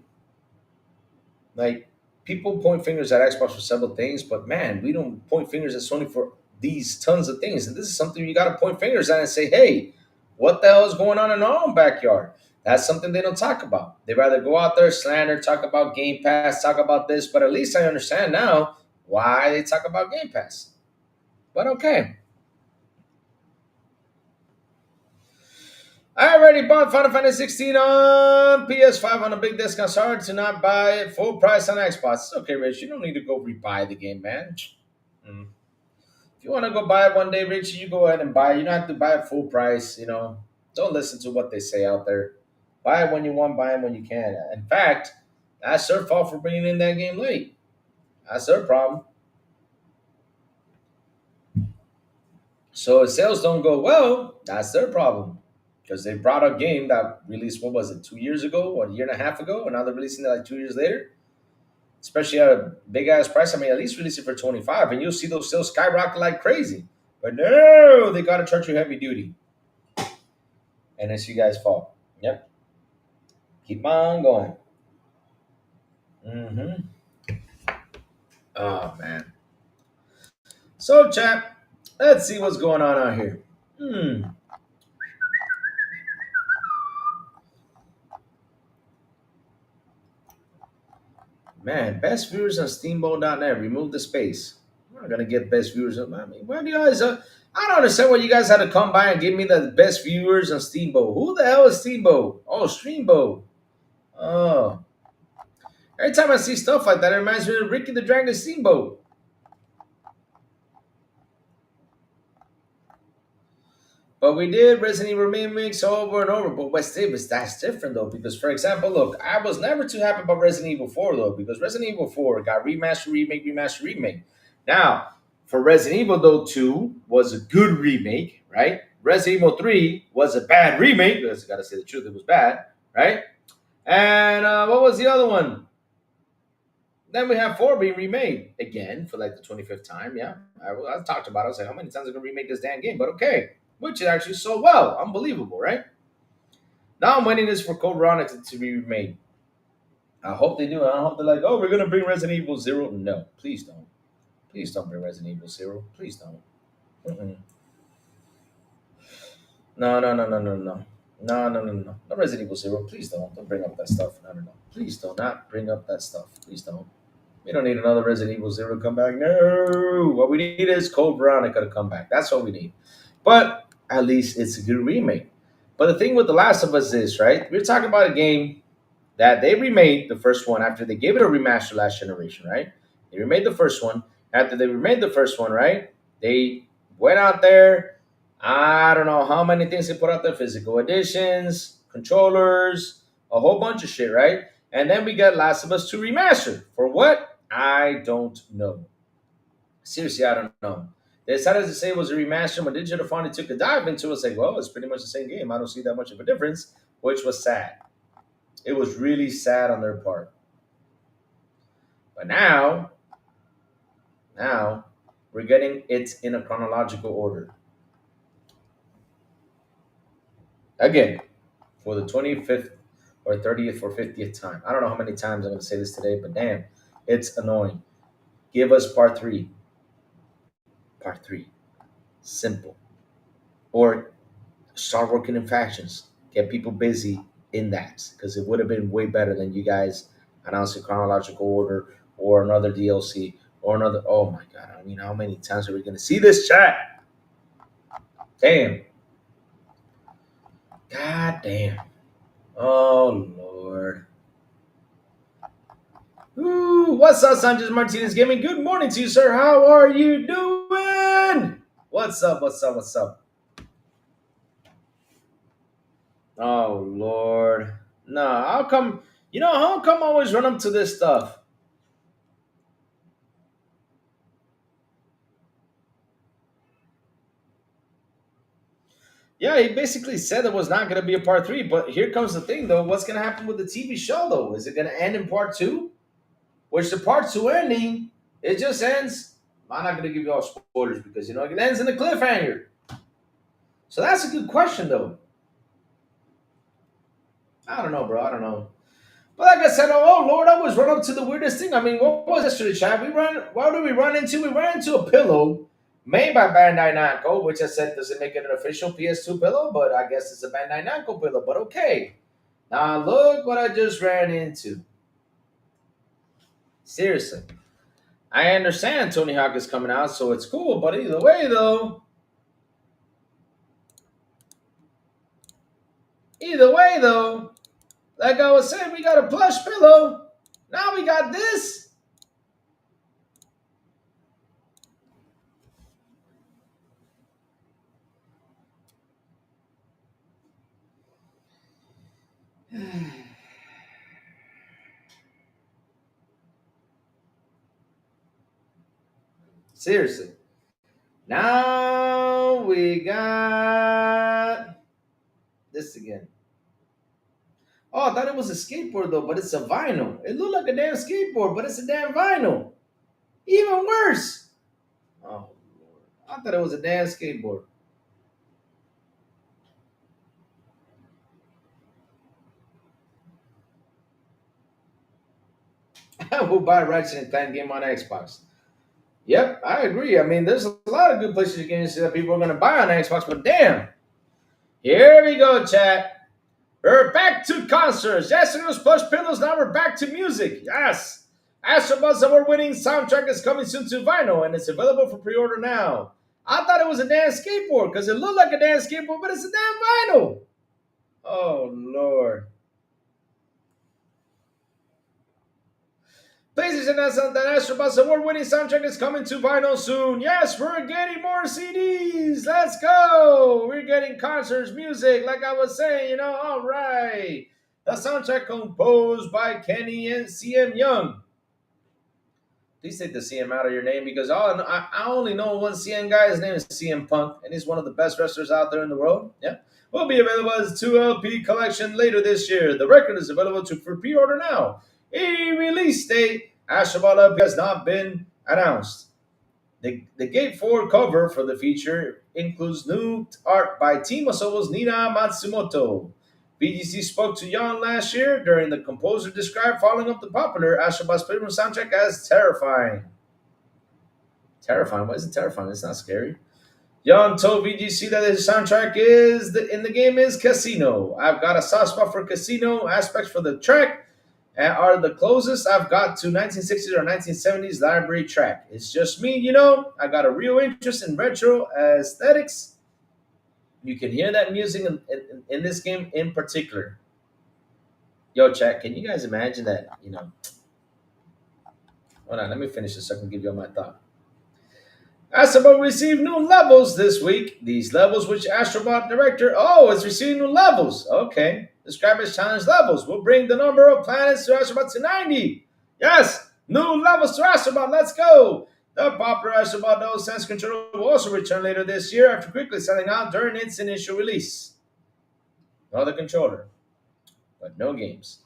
like, people point fingers at Xbox for several things, but man, we don't point fingers at Sony for these tons of things. And this is something you got to point fingers at and say, hey, what the hell is going on in our own backyard? That's something they don't talk about. They rather go out there, slander, talk about Game Pass, talk about this, but at least I understand now why they talk about Game Pass. But okay. I already bought Final Fantasy 16 on PS5 on a big discount. Sorry to not buy it full price on Xbox. It's okay, Rich. You don't need to go rebuy the game, man. Mm. If you want to go buy it one day, Richie, you go ahead and buy it. You don't have to buy it full price. Don't listen to what they say out there. Buy it when you want, buy it when you can. In fact, that's their fault for bringing in that game late. That's their problem. So if sales don't go well, that's their problem. Because they brought a game that released, what was it, 2 years ago or a year and a half ago, and now they're releasing it like 2 years later. Especially at a big ass price. I mean, at least release it for 25, and you'll see those sales skyrocket like crazy. But no, they gotta charge you heavy duty. And it's you guys' fault. Yep. Keep on going. Mm-hmm. Oh man. So chat, let's see what's going on out here. Hmm. Man, best viewers on steamboat.net. Remove the space. I'm not gonna get best viewers. I mean, why do you guys? I don't understand why you guys had to come by and give me the best viewers on Steamboat. Who the hell is Steamboat? Oh, Streamboat. Oh, every time I see stuff like that, it reminds me of Ricky the Dragon Steamboat. But we did Resident Evil remakes over and over. But West Davis, that's different though, because for example, look, I was never too happy about Resident Evil 4 though, because Resident Evil 4 got remaster, remake, remaster, remake. Now, for Resident Evil though 2 was a good remake, right? Resident Evil 3 was a bad remake, because I gotta say the truth, it was bad, right? And what was the other one? Then we have 4 being remade again for like the 25th time. Yeah, I talked about it. I was like, how many times are going to remake this damn game? But okay, which is actually so well. Unbelievable, right? Now I'm waiting this for Code Veronica to be remade. I hope they do. I hope they're like, oh, we're going to bring Resident Evil Zero. No, please don't. Please don't bring Resident Evil Zero. Please don't. Mm-mm. No, no, no, no, no, no. No, no, no, no. No Resident Evil Zero. Please don't. Don't bring up that stuff. No, no, no. Please do not bring up that stuff. Please don't. We don't need another Resident Evil Zero to come back. No. What we need is Code Veronica to come back. That's what we need. But at least it's a good remake. But the thing with The Last of Us is, right? We're talking about a game that they remade the first one after they gave it a remaster last generation, right? They remade the first one. After they remade the first one, right? They went out there. I don't know how many things they put out there, physical editions, controllers, a whole bunch of shit, right? And then we got Last of Us 2 remastered. For what? I don't know. Seriously, I don't know. They decided to say it was a remaster, but Digital finally took a dive into it. It's like, well, it's pretty much the same game. I don't see that much of a difference, which was sad. It was really sad on their part. But now, we're getting it in a chronological order. Again, for the 25th or 30th or 50th time. I don't know how many times I'm going to say this today, but damn, it's annoying. Give us part three. Part three. Simple. Or start working in factions. Get people busy in that because it would have been way better than you guys announcing chronological order or another DLC or another. Oh my God. I mean, how many times are we going to see this chat? Damn. God damn. Oh, Lord. Ooh, what's up, Sanchez Martinez Gaming? Good morning to you, sir. How are you doing? What's up? What's up? What's up? Oh Lord, no. How come? How come I always run up to this stuff? Yeah, he basically said there was not going to be a part three. But here comes the thing, though. What's going to happen with the TV show, though? Is it going to end in part two? Which the part two ending, it just ends. I'm not going to give you all spoilers because it ends in a cliffhanger. So that's a good question, though. I don't know, bro. I don't know. But like I said, oh Lord, I was run up to the weirdest thing. I mean, what was yesterday, Chad? What did we run into? We ran into a pillow made by Bandai Namco, which I said doesn't make it an official PS2 pillow, but I guess it's a Bandai Namco pillow. But okay, now look what I just ran into. Seriously, I understand Tony Hawk is coming out, so it's cool. But either way though, like I was saying, we got a plush pillow. Now we got this. Seriously. Now we got this again. Oh, I thought it was a skateboard though, but it's a vinyl. It looked like a damn skateboard, but it's a damn vinyl. Even worse. Oh, Lord. I thought it was a damn skateboard. I will buy Ratchet and Clank game on Xbox. Yep, I agree. I mean, there's a lot of good PlayStation games that people are going to buy on Xbox, but damn. Here we go, chat. We're back to concerts. Yesterday was plush pillows. Now we're back to music. Yes. Astrobot's award-winning soundtrack is coming soon to vinyl, and it's available for pre-order now. I thought it was a damn skateboard because it looked like a damn skateboard, but it's a damn vinyl. Oh Lord. PlayStation announced that Astrobot's award-winning soundtrack is coming to vinyl soon. Yes, we're getting more CDs. Let's go. We're getting concerts, music, like I was saying. All right. The soundtrack composed by Kenny and CM Young. Please take the CM out of your name because I only know one CM guy. His name is CM Punk, and he's one of the best wrestlers out there in the world. Yeah. Will be available as a 2 LP collection later this year. The record is available for pre-order now. A release date, Astrobot LP has not been announced. The gatefold cover for the feature includes new art by Team Asobo's Nina Matsumoto. BGC spoke to Yon last year during the composer described following up the popular Astrobot's Playroom soundtrack as terrifying. Terrifying? Why is it terrifying? It's not scary. Yon told VGC that his soundtrack in the game is Casino. I've got a soft spot for Casino aspects for the track and are the closest I've got to 1960s or 1970s library track. It's just me. I got a real interest in retro aesthetics. You can hear that music in this game in particular. Yo, chat, can you guys imagine that? Hold on, let me finish this so I can give you all my thought. Astrobot received new levels this week. These levels, which Astrobot director, it's receiving new levels. Okay. Describe as challenge levels. We'll bring the number of planets to Astrobot to 90. Yes, new levels to Astrobot. Let's go. The popular Astrobot Dual Sense controller will also return later this year after quickly selling out during its initial release. Another controller, but no games.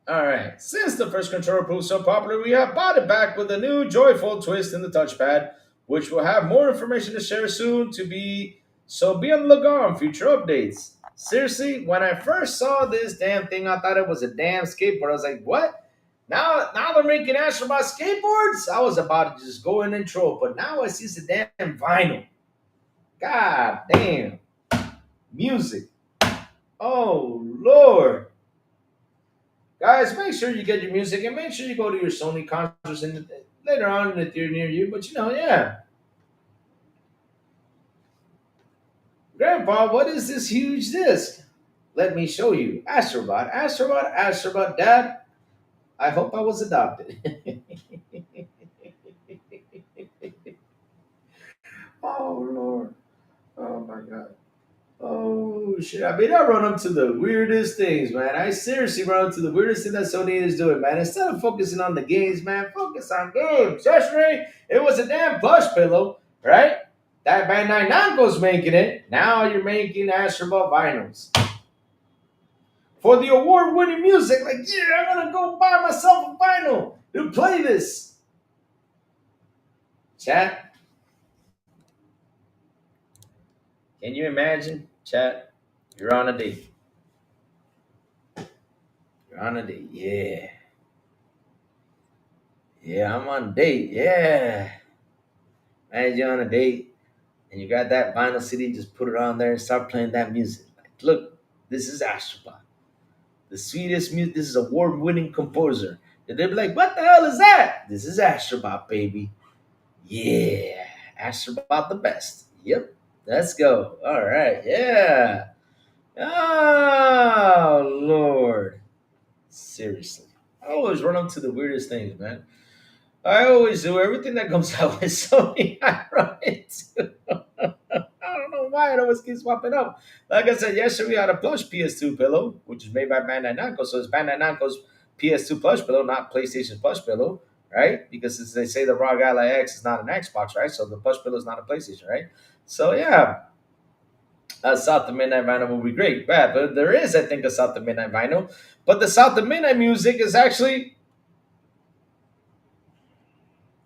Alright, since the first controller proved so popular, we have bought it back with a new joyful twist in the touchpad, which will have more information to share soon so be on the lookout on future updates. Seriously, when I first saw this damn thing, I thought it was a damn skateboard. I was like, what? Now they're making Astrobot skateboards? I was about to just go in and troll, but now I see it's a damn vinyl. God damn. Music. Oh, Lord. Guys, make sure you get your music and make sure you go to your Sony concerts later on if they're near you. But yeah. Grandpa, what is this huge disc? Let me show you. Astrobot, Dad. I hope I was adopted. Oh, Lord. Oh, my God. Oh, shit. I mean, I run up to the weirdest things, man. I seriously run up to the weirdest thing that Sony is doing, man. Instead of focusing on the games, man, focus on games. Yesterday, it was a damn plush pillow, right? That Bandai Namco's making it. Now you're making Astrobot vinyls. For the award-winning music, like, yeah, I'm gonna go buy myself a vinyl to play this. Chat, can you imagine? Chat, you're on a date. You're on a date. Yeah. Yeah, I'm on a date. Yeah. Imagine you're on a date and you got that vinyl CD, just put it on there and start playing that music. Like, look, this is Astrobot. The sweetest music. This is award-winning composer. And they'll be like, what the hell is that? This is Astrobot, baby. Yeah. Astrobot the best. Yep. Let's go. All right. Yeah. Oh, Lord. Seriously. I always run up to the weirdest things, man. I always do. Everything that comes out with Sony, I run into. I don't know why it always keeps popping up. Like I said, yesterday we had a plush PS2 pillow, which is made by Bandai Namco. So it's Bandai Namco's PS2 plush pillow, not PlayStation plush pillow, right? Because as they say the ROG Ally X is not an Xbox, right? So the plush pillow is not a PlayStation, right? So yeah, a South to Midnight Vinyl will be great. Bad, but there is, I think, a South to Midnight Vinyl. But the South to Midnight music is actually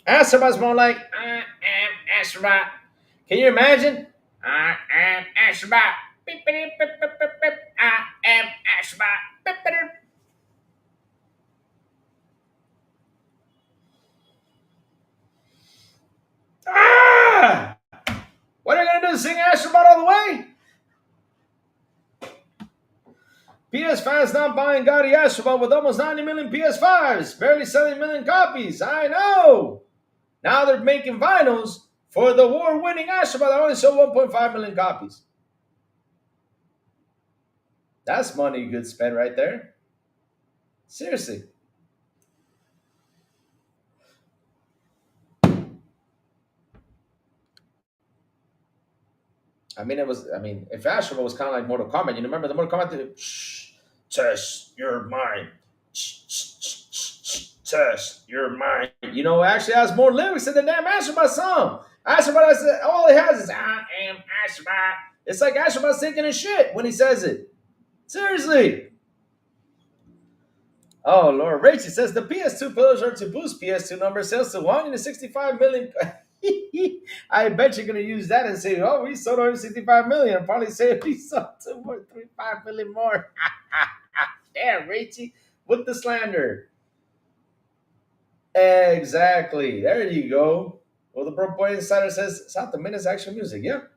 Astrobot's more like I am Astrobot. Can you imagine? I am Astrobot. Beep, beep, beep, beep, beep, beep. I am Astrobot. Beep, beep, beep. Ah! What are you gonna do? Sing Astrobot all the way? PS fans not buying Gotti Astrobot with almost 90 million PS5s, barely selling a million copies. I know. Now they're making vinyls for the award-winning Astrobot that only sold 1.5 million copies. That's money good spent right there. Seriously. I mean, it was. I mean, if Astrobot was kind of like Mortal Kombat, you remember the Mortal Kombat? Shh, test your mind. Shh, shh, shh, shh, shh, test your mind. You know, it actually has more lyrics than the damn Astrobot song. Astrobot has all it has is "I am Astrobot." It's like Astrobot's thinking his shit when he says it. Seriously. Oh Lord, Rachel says the PS2 pillars are to boost PS2 number sales to 165 million. I bet you're gonna use that and say, "Oh, we sold 165 million." I'll probably say we sold 2.35 million more. Damn, Rachel, with the slander. Exactly. There you go. Well, the Broke Boy Insider says South the Minutes action music. Yep.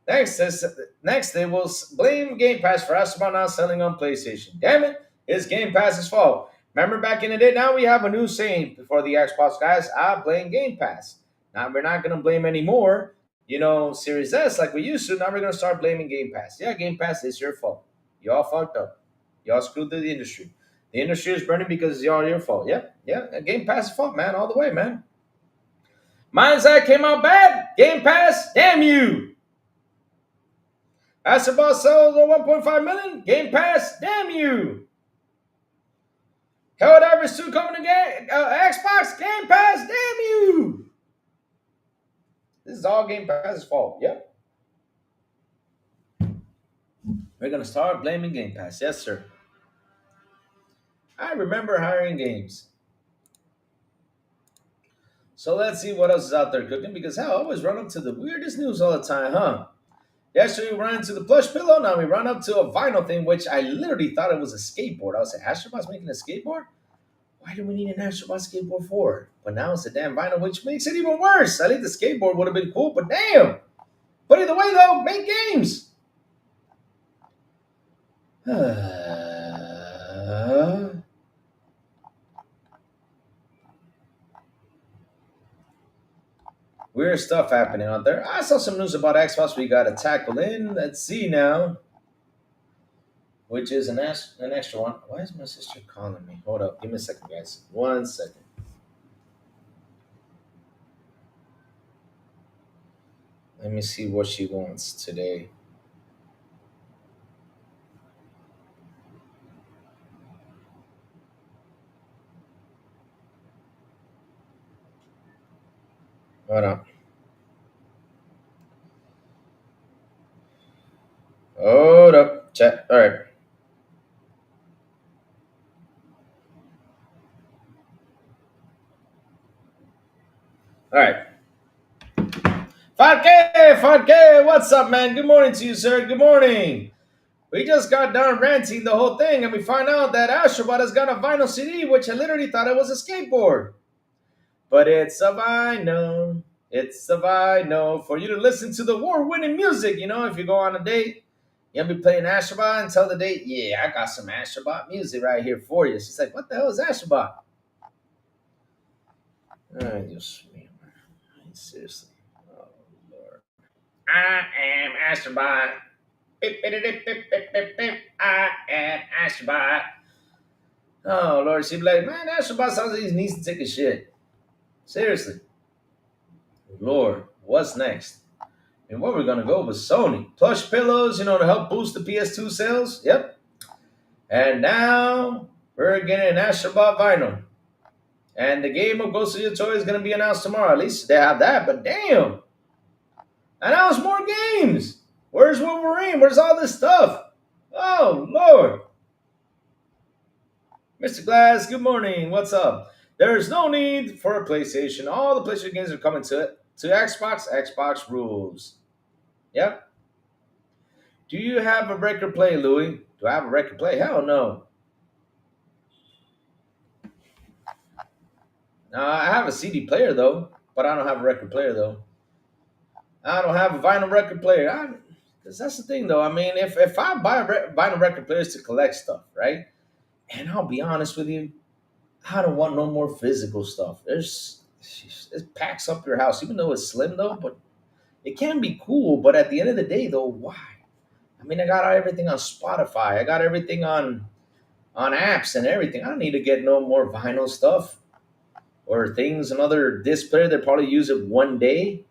Next they will blame Game Pass for us about not selling on PlayStation. Damn it, it's Game Pass's fault. Remember back in the day, now we have a new saying for the Xbox guys, I blame Game Pass. Now we're not going to blame anymore, Series S like we used to. Now we're going to start blaming Game Pass. Yeah, Game Pass is your fault. Y'all fucked up. Y'all screwed the industry. The industry is burning because it's all your fault. Yep, yeah. Game Pass is fault, man, all the way, man. Mindset came out bad. Game Pass, damn you. Astrobot sold 1.5 million. Game Pass, damn you. Helldivers 2 coming to Xbox. Game Pass, damn you. This is all Game Pass's fault. Yep. We're going to start blaming Game Pass. Yes, sir. I remember hiring games. So let's see what else is out there cooking because hell, I always run up to the weirdest news all the time, huh? Yesterday we ran into the plush pillow. Now we run up to a vinyl thing, which I literally thought it was a skateboard. I was like, Astrobot's making a skateboard? Why do we need an Astrobot skateboard for? But now it's a damn vinyl, which makes it even worse. I think the skateboard would have been cool, but damn. But either way, though, make games. Weird stuff happening out there. I saw some news about Xbox we got to tackle in. Let's see now. Which is an extra one. Why is my sister calling me? Hold up. Give me a second, guys. 1 second. Let me see what she wants today. Hold on. Hold up, chat. All right, all right. 5K, 5K. What's up, man? Good morning to you, sir. Good morning. We just got done ranting the whole thing, and we find out that Astrobot has got a vinyl CD, which I literally thought it was a skateboard. But it's a vinyl. It's a vinyl for you to listen to the award-winning music. You know, if you go on a date, you'll be playing Astrobot and tell the date, yeah, I got some Astrobot music right here for you. She's like, what the hell is Astrobot? I just, seriously. Oh, Lord. I am Astrobot. Beep, beep, beep, beep, beep, beep, beep. I am Astrobot. Oh, Lord. She'd be like, man, Astrobot sounds like he needs to take a shit. Seriously. Lord, what's next? And what we're gonna go with Sony plush pillows, you know, to help boost the PS2 sales. Yep. And now we're getting an Astrobot vinyl, and the game of Ghost of Your Toy is gonna be announced tomorrow. At least they have that. But damn, announce more games. Where's Wolverine? Where's all this stuff? Oh Lord, Mr. Glass. Good morning. What's up? There's no need for a PlayStation. All the PlayStation games are coming to Xbox. Xbox rules. Yep. Do you have a record play, Louis? Do I have a record play? Hell no. I have a CD player though, but I don't have a record player though. I don't have a vinyl record player. Because that's the thing though. I mean, if I buy vinyl record players to collect stuff, right? And I'll be honest with you, I don't want no more physical stuff. It packs up your house, even though it's slim though. But it can be cool. But at the end of the day, though, why? I mean, I got everything on Spotify. I got everything on apps and everything. I don't need to get no more vinyl stuff or things. Another disc player that probably use it one day.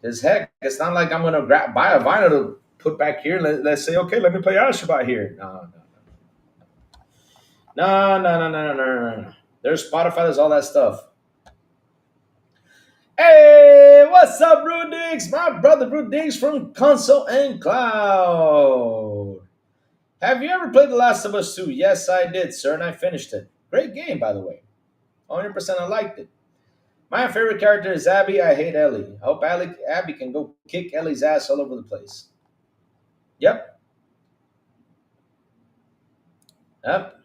Because heck, it's not like I'm gonna buy a vinyl to put back here. Let's say, okay, let me play Ashaba here. No. There's Spotify. There's all that stuff. Hey, what's up, Rudix? My brother Rudix from Console and Cloud. Have you ever played The Last of Us 2? Yes, I did, sir, and I finished it. Great game, by the way. 100% I liked it. My favorite character is Abby. I hate Ellie. I hope Abby can go kick Ellie's ass all over the place. Yep. Yep.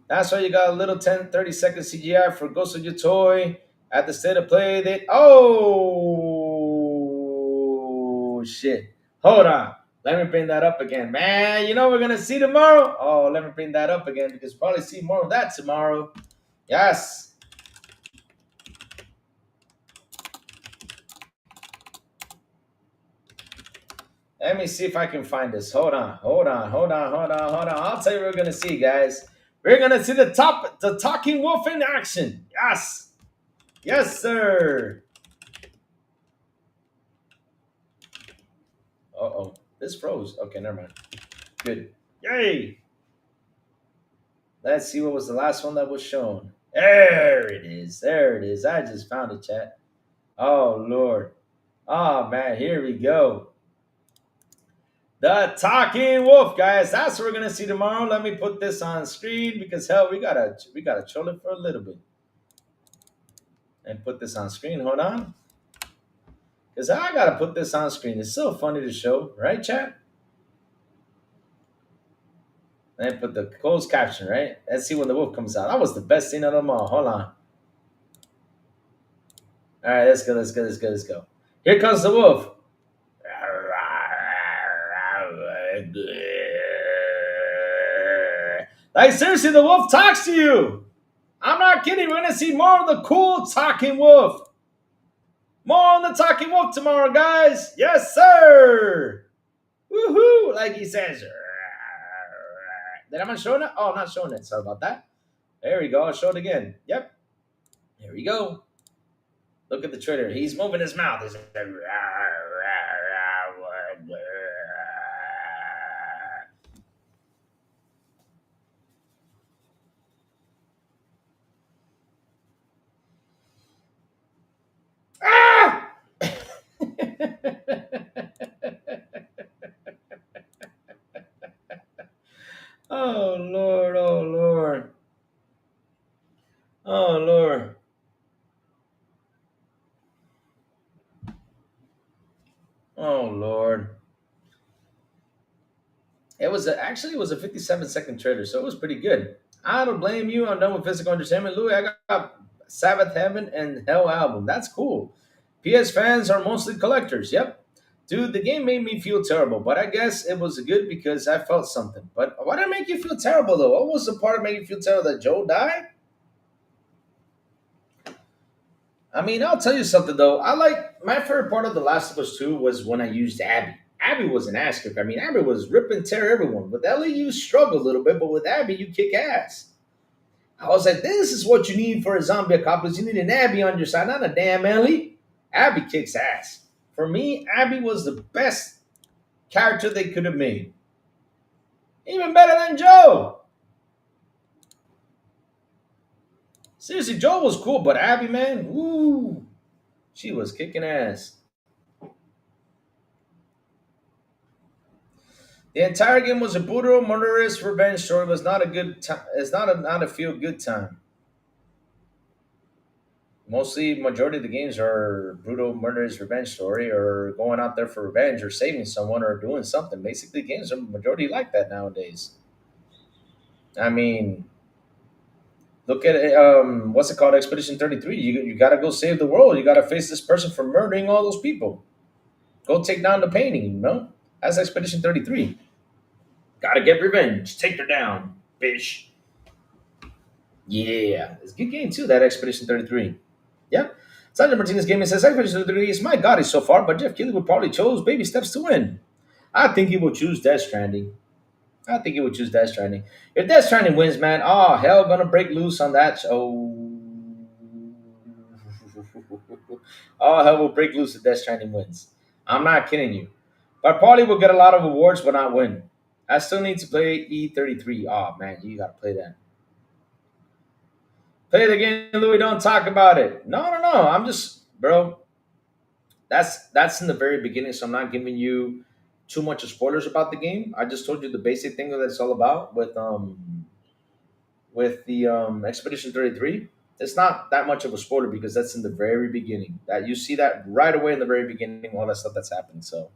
That's why you got a little 10, 30-second CGI for Ghost of Your Toy at the state of play. Oh, shit. Hold on. Let me bring that up again. Man, you know we're going to see tomorrow? Oh, let me bring that up again because we'll probably see more of that tomorrow. Yes. Let me see if I can find this. Hold on. I'll tell you what we're gonna see, guys. We're gonna see the talking wolf in action. Yes. Yes, sir. Uh-oh. This froze. Okay, never mind. Good. Yay. Let's see what was the last one that was shown. There it is. There it is. I just found it, chat. Oh Lord. Oh man, here we go. The talking wolf, guys. That's what we're gonna see tomorrow. Let me put this on screen because hell, we gotta troll it for a little bit. And put this on screen. Hold on. Because I gotta put this on screen. It's so funny to show, right, chat? And put the closed caption, right? Let's see when the wolf comes out. That was the best scene of them all. Hold on. Alright, let's go. Here comes the wolf. Like seriously, the wolf talks to you. I'm not kidding. We're gonna see more of the cool talking wolf. More on the talking wolf tomorrow, guys. Yes, sir. Woohoo! Like he says. Did I not show it? Oh, I'm not showing it. Sorry about that. There we go. I'll show it again. Yep. Here we go. Look at the trailer. He's moving his mouth. He's ah! Oh Lord, oh Lord, oh Lord, oh Lord. Actually it was a 57-second trailer, so it was pretty good. I don't blame you. I'm done with physical entertainment. Louis, I got Sabbath Heaven and Hell album. That's cool. PS fans are mostly collectors. Yep. Dude, the game made me feel terrible, but I guess it was good because I felt something. But why did it make you feel terrible though? What was the part of making you feel terrible that Joe died? I mean, I'll tell you something though. I like my favorite part of The Last of Us 2 was when I used Abby. Abby was an ass kicker. I mean, Abby was rip and tear everyone. With Ellie, you struggle a little bit, but with Abby, you kick ass. I was like, this is what you need for a zombie apocalypse. You need an Abby on your side, not a damn Ellie. Abby kicks ass. For me, Abby was the best character they could have made. Even better than Joe. Seriously, Joe was cool, but Abby, man, woo, she was kicking ass. The entire game was a brutal, murderous revenge story. It was not a good time. It's not a feel good time. Mostly, majority of the games are brutal, murderous revenge story, or going out there for revenge, or saving someone, or doing something. Basically, games are majority like that nowadays. I mean, look at it, what's it called, Expedition 33. You got to go save the world. You got to face this person for murdering all those people. Go take down the painting. That's Expedition 33. Got to get revenge. Take her down, bitch. Yeah, it's a good game too. That Expedition 33. Yeah. Sandra Martinez Gaming says Expedition 33 is my god so far, but Jeff Keighley would probably chose baby steps to win. I think he will choose Death Stranding. I think he would choose Death Stranding. If Death Stranding wins, man, oh hell, gonna break loose on that. Oh, oh hell, will break loose if Death Stranding wins. I'm not kidding you. But probably will get a lot of awards, but not win. I still need to play E33. Oh man, you gotta play that. Play it again, Louis. Don't talk about it. No, no, no. I'm just, bro. That's in the very beginning, so I'm not giving you too much of spoilers about the game. I just told you the basic thing that it's all about with the Expedition 33. It's not that much of a spoiler because that's in the very beginning. That you see that right away in the very beginning, all that stuff that's happening. So,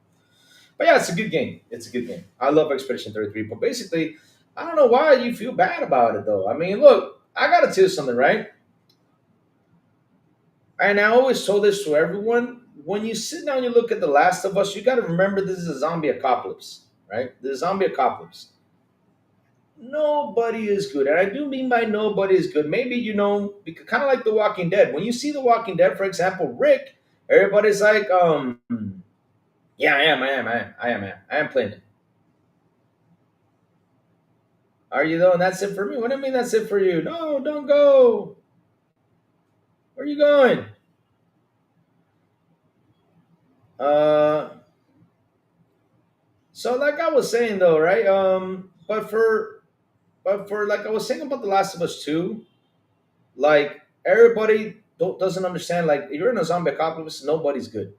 but yeah, it's a good game. It's a good game. I love Expedition 33. But basically, I don't know why you feel bad about it though. I mean, look, I gotta tell you something, right? And I always told this to everyone. When you sit down and you look at The Last of Us, you got to remember this is a zombie apocalypse, right? The zombie apocalypse. Nobody is good. And I do mean by nobody is good. Maybe, because kind of like The Walking Dead. When you see The Walking Dead, for example, Rick, everybody's like, yeah, I am playing it. Are you though? And that's it for me. What do you mean that's it for you? No, don't go. Where are you going? Uh, so like I was saying though, right? But for like I was saying about The Last of Us 2, like everybody doesn't understand. Like if you're in a zombie apocalypse, nobody's good,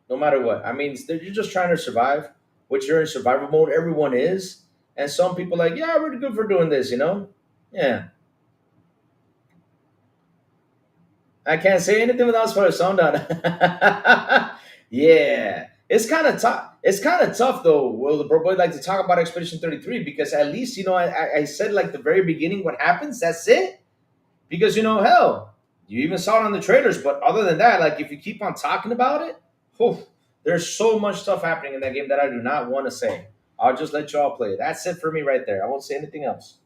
no matter what. I mean, you're just trying to survive, which you're in survival mode. Everyone is, and some people like, yeah, we're good for doing this. Yeah, I can't say anything without for a sound down. Yeah, it's kind of tough. It's kind of tough though. Well, the bro boy like to talk about Expedition 33 because at least I said like the very beginning what happens. That's it. Because hell, you even saw it on the trailers. But other than that, like if you keep on talking about it, whew, there's so much stuff happening in that game that I do not want to say. I'll just let you all play. That's it for me right there. I won't say anything else.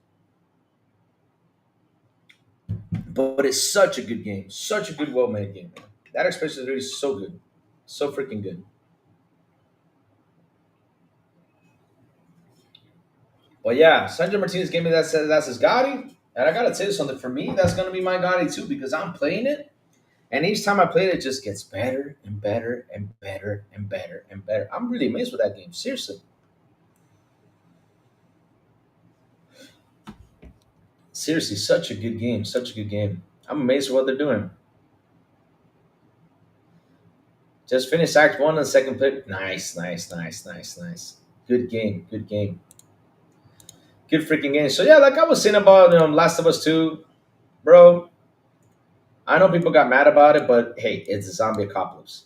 But it's such a good game, such a good, well-made game. Man. That expression is so good, so freaking good. But yeah, Sandra Martinez gave me that said that's his Gotti, and I gotta tell you something. For me, that's gonna be my Gotti too because I'm playing it. And each time I play it, it just gets better and better and better and better and better. I'm really amazed with that game. Seriously. Seriously, such a good game. Such a good game. I'm amazed with what they're doing. Just finished Act 1 and second pick. Nice, nice, nice, nice, nice. Good game. Good game. Good freaking game. So yeah, like I was saying about Last of Us 2, bro. I know people got mad about it, but hey, it's a zombie apocalypse.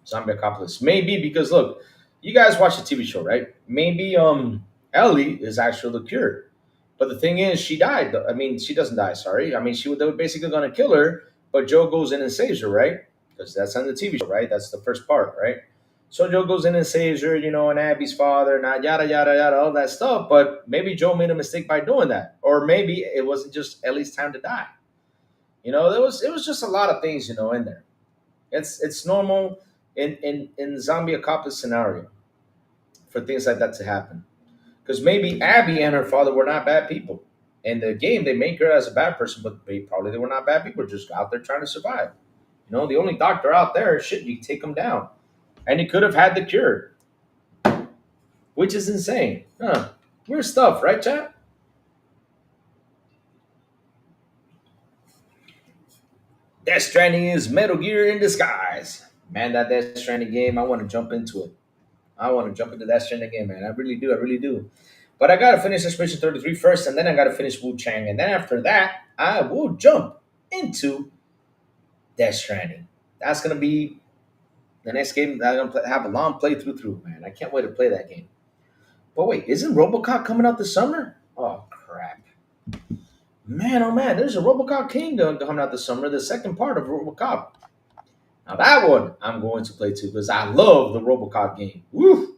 Zombie apocalypse. Maybe because look, you guys watch the TV show, right? Maybe Ellie is actually the cure. But the thing is, she died. I mean, she doesn't die. Sorry. I mean, they were basically gonna kill her, but Joe goes in and saves her, right? Because that's on the TV show, right? That's the first part, right? So Joe goes in and saves her, and Abby's father, not yada yada yada, all that stuff. But maybe Joe made a mistake by doing that, or maybe it wasn't just Ellie's time to die. It was just a lot of things, in there. It's normal in zombie apocalypse scenario for things like that to happen. Because maybe Abby and her father were not bad people. In the game, they make her as a bad person, but they were not bad people, just out there trying to survive. The only doctor out there, shit, you take him down. And he could have had the cure, which is insane. Huh. Weird stuff, right, chat? Death Stranding is Metal Gear in disguise. Man, that Death Stranding game, I want to jump into it. I want to jump into Death Stranding game, man. I really do. I really do. But I gotta finish Expedition 33 first, and then I gotta finish Wu Chang, and then after that, I will jump into Death Stranding. That's gonna be the next game that I'm gonna have a long playthrough through, man. I can't wait to play that game. But wait, isn't RoboCop coming out this summer? Oh crap, man! Oh man, there's a RoboCop King coming out this summer. The second part of RoboCop. Now that one I'm going to play too because I love the RoboCop game. Woo!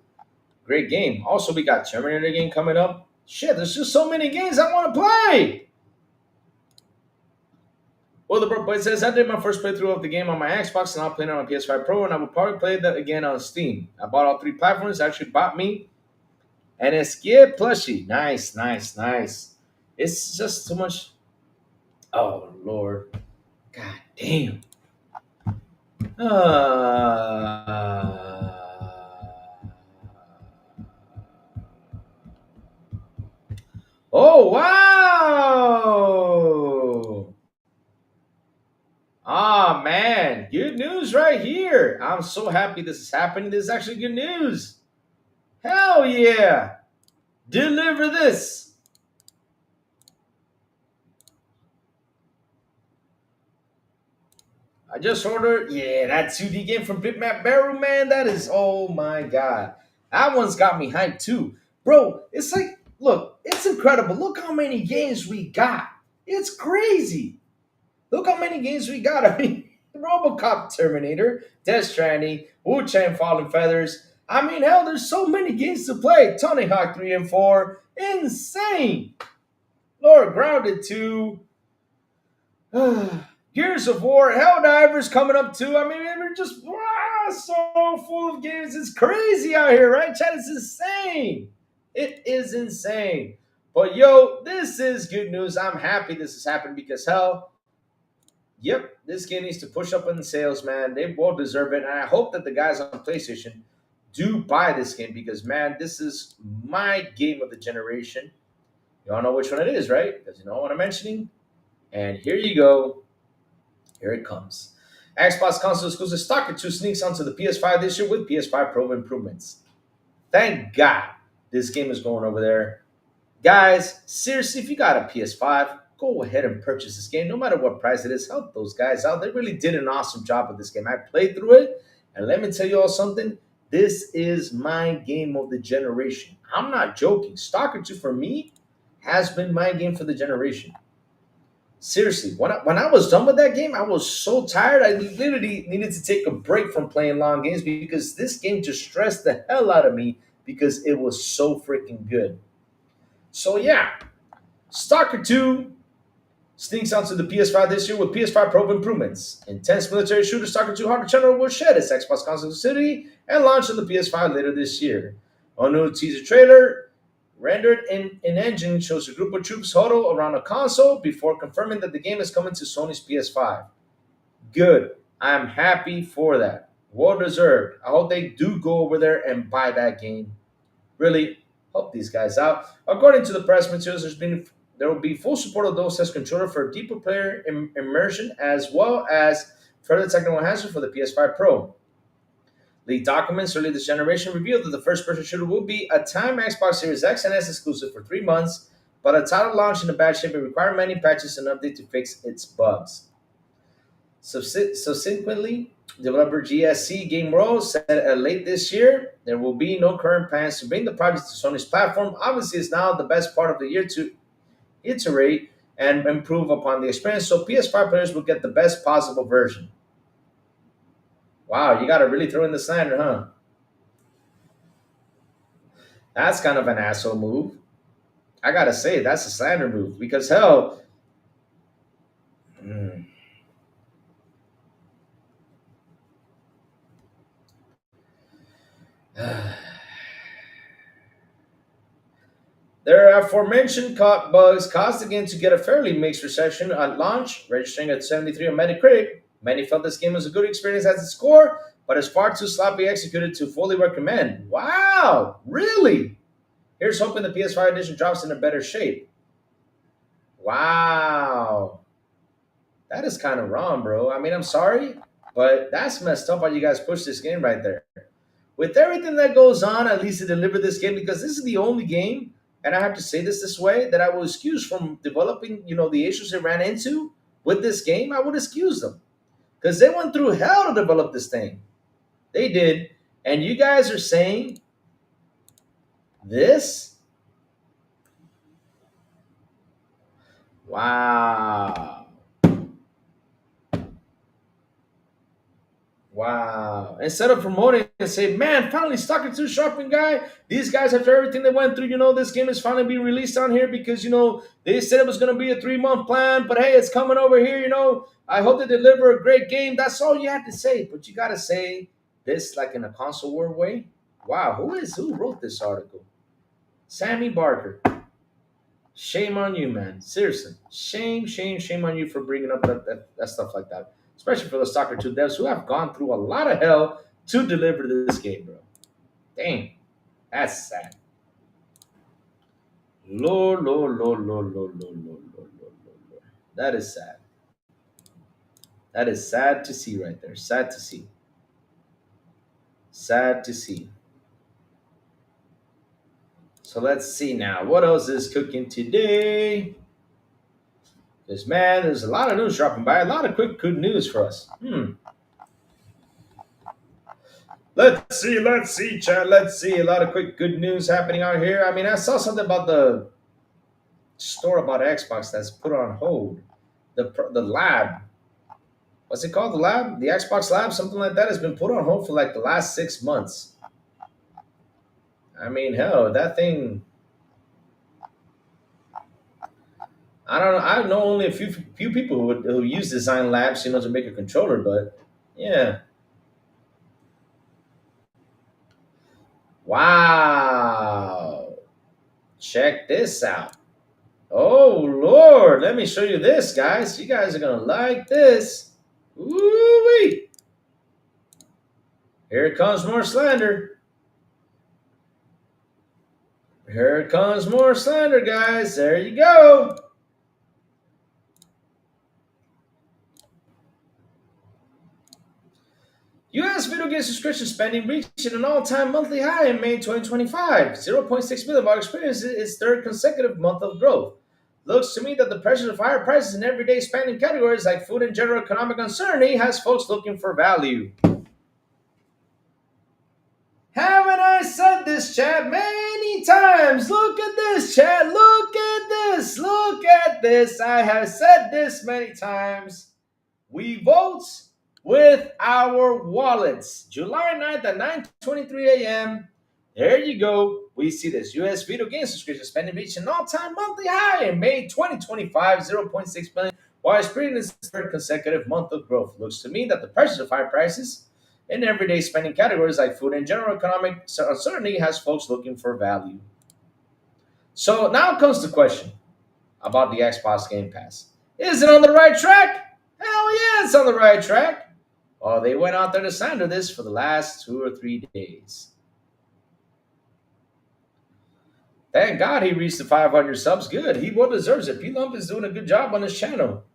Great game. Also, we got Terminator game coming up. Shit, there's just so many games I want to play. Well, but it says I did my first playthrough of the game on my Xbox, and I'll play it on my PS5 Pro, and I will probably play that again on Steam. I bought all three platforms. Actually, bought me an Escape plushie. Nice, nice, nice. It's just too much. Oh Lord, God damn. Oh wow! Ah man, good news right here. I'm so happy this is happening. This is actually good news. Hell yeah! Deliver this. I just ordered, yeah, that 2D game from Bitmap Barrel, man. That is, oh my god. That one's got me hyped too. Bro, it's like, look, it's incredible. Look how many games we got. It's crazy. Look how many games we got. I mean, Robocop Terminator, Death Stranding, Wu Chang Fallen Feathers. I mean, hell, there's so many games to play. Tony Hawk 3 and 4. Insane. Lord Grounded 2. Gears of War, Helldivers coming up too. I mean, we're just so full of games. It's crazy out here, right, Chad? It's insane. It is insane. But yo, this is good news. I'm happy this has happened because hell, yep, this game needs to push up in the sales, man. They will deserve it. And I hope that the guys on PlayStation do buy this game because man, this is my game of the generation. You all know which one it is, right? Because you know what I'm mentioning? And here you go. Here it comes. Xbox console exclusive Stalker 2 sneaks onto the PS5 this year with PS5 Pro improvements. Thank God this game is going over there. Guys, seriously, if you got a PS5, go ahead and purchase this game. No matter what price it is, help those guys out. They really did an awesome job with this game. I played through it, and let me tell you all something. This is my game of the generation. I'm not joking. Stalker 2 for me has been my game for the generation. Seriously, when I was done with that game, I was so tired. I literally needed to take a break from playing long games because this game just stressed the hell out of me because it was so freaking good. So yeah, Stalker 2 sneaks onto the PS5 this year with PS5 Pro improvements. Intense military shooter Stalker 2 Hardcore Channel will shed its Xbox console exclusivity and launch on the PS5 later this year. A new teaser trailer rendered in engine shows a group of troops huddle around a console before confirming that the game is coming to Sony's PS5. Good. I'm happy for that. Well deserved. I hope they do go over there and buy that game. Really help these guys out. According to the press materials, there will be full support of the OSS controller for deeper player immersion as well as further technical enhancements for the PS5 Pro. Leaked documents early this generation revealed that the first person shooter will be a time Xbox Series X and S exclusive for 3 months, but a title launch in a bad shape and require many patches and updates to fix its bugs. Subsequently, developer GSC Game World said late this year there will be no current plans to bring the project to Sony's platform. Obviously, it's now the best part of the year to iterate and improve upon the experience, so PS5 players will get the best possible version. Wow, you got to really throw in the slander, huh? That's kind of an asshole move. I gotta say, that's a slander move because hell, mm, their aforementioned bugs caused the game to get a fairly mixed reception at launch, registering at 73 on Metacritic. Many felt this game was a good experience at its core, but is far too sloppy executed to fully recommend. Wow, really? Here's hoping the PS5 edition drops in a better shape. Wow, that is kind of wrong, bro. I mean, I'm sorry, but that's messed up how you guys push this game right there. With everything that goes on, at least to deliver this game, because this is the only game, and I have to say this way, that I will excuse from developing, the issues they ran into with this game. I would excuse them because they went through hell to develop this thing. They did, and you guys are saying this? Wow. Wow. Instead of promoting and say, man, finally Stalker 2 shopping guy. These guys, after everything they went through, this game is finally being released on here because, they said it was going to be a 3 month plan, but hey, it's coming over here. I hope they deliver a great game. That's all you had to say. But you got to say this like in a console war way. Wow. Who wrote this article? Sammy Barker. Shame on you, man. Seriously. Shame on you for bringing up that stuff like that. Especially for the Stalker 2 devs who have gone through a lot of hell to deliver this game, bro. Dang. That's sad. Lord. That is sad. That is sad to see right there. Sad to see. Sad to see. So let's see now. What else is cooking today? Because, man, there's a lot of news dropping by. A lot of quick good news for us. Let's see, Chad. Let's see. A lot of quick good news happening out here. I mean, I saw something about the store about Xbox that's put on hold. The lab. What's it called? The lab? The Xbox lab? Something like that has been put on hold for like the last 6 months. I mean, hell, that thing. I don't know. I know only a few people who use design labs, to make a controller, but yeah. Wow. Check this out. Oh Lord, let me show you this, guys. You guys are gonna like this. Ooh-wee. Here comes more slander. Here comes more slander, guys. There you go. U.S. video game subscription spending reached an all-time monthly high in May 2025. 0.6 million while experiencing its third consecutive month of growth. Looks to me that the pressure of higher prices in everyday spending categories like food and general economic uncertainty has folks looking for value. Haven't I said this, Chad, many times? Look at this, Chad. Look at this. Look at this. I have said this many times. We vote with our wallets. July 9th at 9:23 a.m. There you go. We see this U.S. video game subscription spending reached an all-time monthly high in May 2025, 0.6 million, while experiencing its third consecutive month of growth. Looks to me that the pressures of high prices in everyday spending categories like food and general economic uncertainty has folks looking for value. So now comes the question about the Xbox Game Pass. Is it on the right track? Hell yeah, it's on the right track. Oh, they went out there to slander this for the last 2 or 3 days. Thank God he reached the 500 subs. Good. He well deserves it. P Lump is doing a good job on his channel.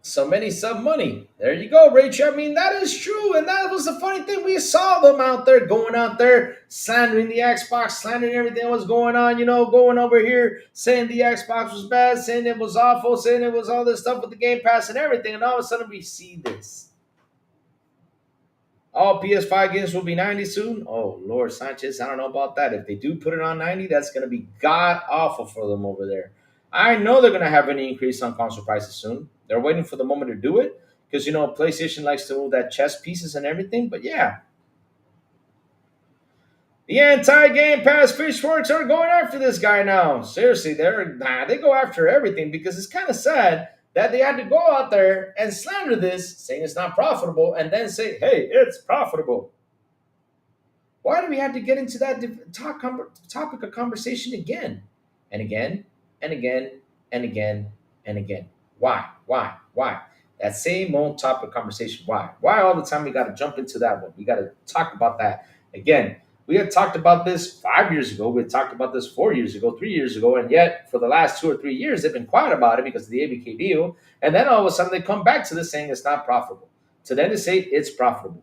So many sub money. There you go, Rachel. I mean, that is true. And that was the funny thing. We saw them out there going out there slandering the Xbox, slandering everything that was going on, going over here saying the Xbox was bad, saying it was awful, saying it was all this stuff with the Game Pass and everything. And all of a sudden we see this. All PS5 games will be 90 soon. Oh, Lord Sanchez, I don't know about that. If they do put it on 90, that's going to be god awful for them over there. I know they're going to have an increase on console prices soon. They're waiting for the moment to do it because, PlayStation likes to move that chess pieces and everything. But yeah, the anti-Game Pass pitchforks are going after this guy now. Seriously, they go after everything because it's kind of sad that they had to go out there and slander this, saying it's not profitable, and then say, "Hey, it's profitable." Why do we have to get into that topic of conversation again and again and again and again and again? Why? Why? Why? That same old topic of conversation. Why? Why all the time we got to jump into that one? We got to talk about that again. We had talked about this 5 years ago. We had talked about this 4 years ago, 3 years ago, and yet for the last 2 or 3 years, they've been quiet about it because of the ABK deal. And then all of a sudden, they come back to this saying it's not profitable. So then they say it's profitable.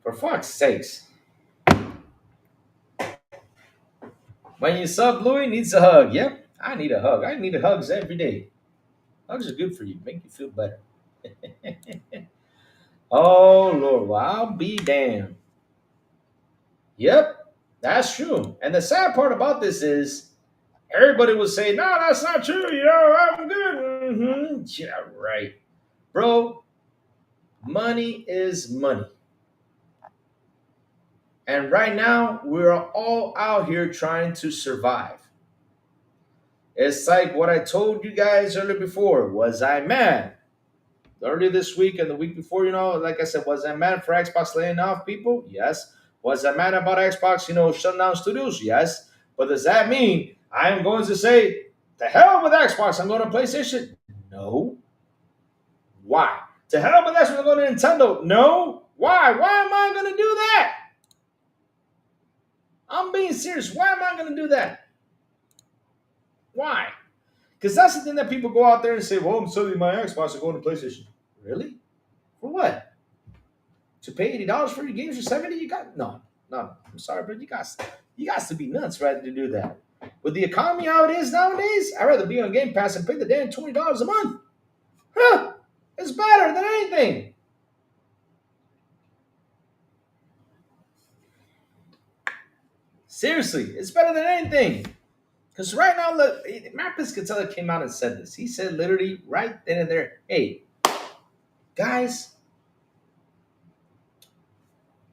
For fuck's sakes. When you sub, Louis needs a hug. Yep, I need a hug. I need hugs every day. Hugs are good for you, make you feel better. Oh, Lord, well, I'll be damned. Yep, that's true. And the sad part about this is everybody will say, no, that's not true. I'm good. Yeah, right. Bro, money is money. And right now, we're all out here trying to survive. It's like what I told you guys earlier before. Was I mad? Earlier this week and the week before, like I said, was I mad for Xbox laying off people? Yes. Was I mad about Xbox, shutting down studios? Yes. But does that mean I am going to say, to hell with Xbox, I'm going to PlayStation? No. Why? To hell with Xbox, I'm going to Nintendo? No. Why? Why am I going to do that? I'm being serious. Why am I going to do that? Why? Because that's the thing that people go out there and say, well, I'm selling my Xbox and going to PlayStation. Really? For what? To pay $80 for your games for 70? You got no. I'm sorry, but you got to be nuts, right, to do that. With the economy how it is nowadays, I'd rather be on Game Pass and pay the damn $20 a month. Huh? It's better than anything. Seriously, it's better than anything. Because right now, look, Matt Piscatella came out and said this. He said literally right then and there, hey, guys,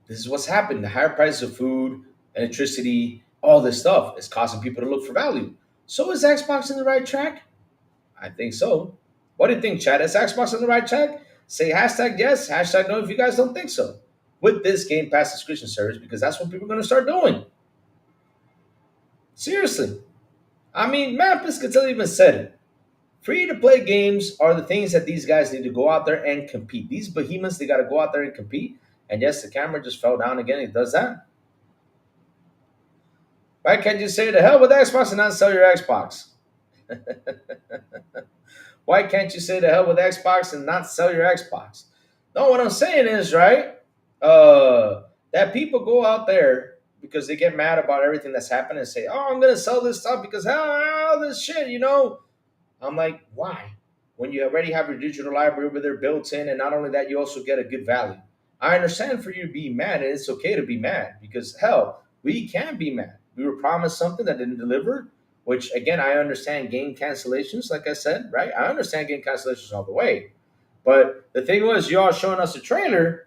this is what's happened. The higher prices of food, electricity, all this stuff is causing people to look for value. So is Xbox in the right track? I think so. What do you think, Chad? Is Xbox on the right track? Say hashtag yes, hashtag no if you guys don't think so. With this Game Pass subscription service, because that's what people are going to start doing. Seriously. I mean, Matt Piscatella even said it. Free to play games are the things that these guys need to go out there and compete. These behemoths, they got to go out there and compete. And yes, the camera just fell down again. It does that. Why can't you say to hell with Xbox and not sell your Xbox? Why can't you say to hell with Xbox and not sell your Xbox? No, what I'm saying is, right, that people go out there because they get mad about everything that's happening and say, oh, I'm going to sell this stuff because hell, this shit, I'm like, why? When you already have your digital library over there built in, and not only that, you also get a good value. I understand for you to be mad, and it's okay to be mad because, hell, we can be mad. We were promised something that didn't deliver, which, again, I understand game cancellations, like I said, right? I understand game cancellations all the way. But the thing was, y'all showing us a trailer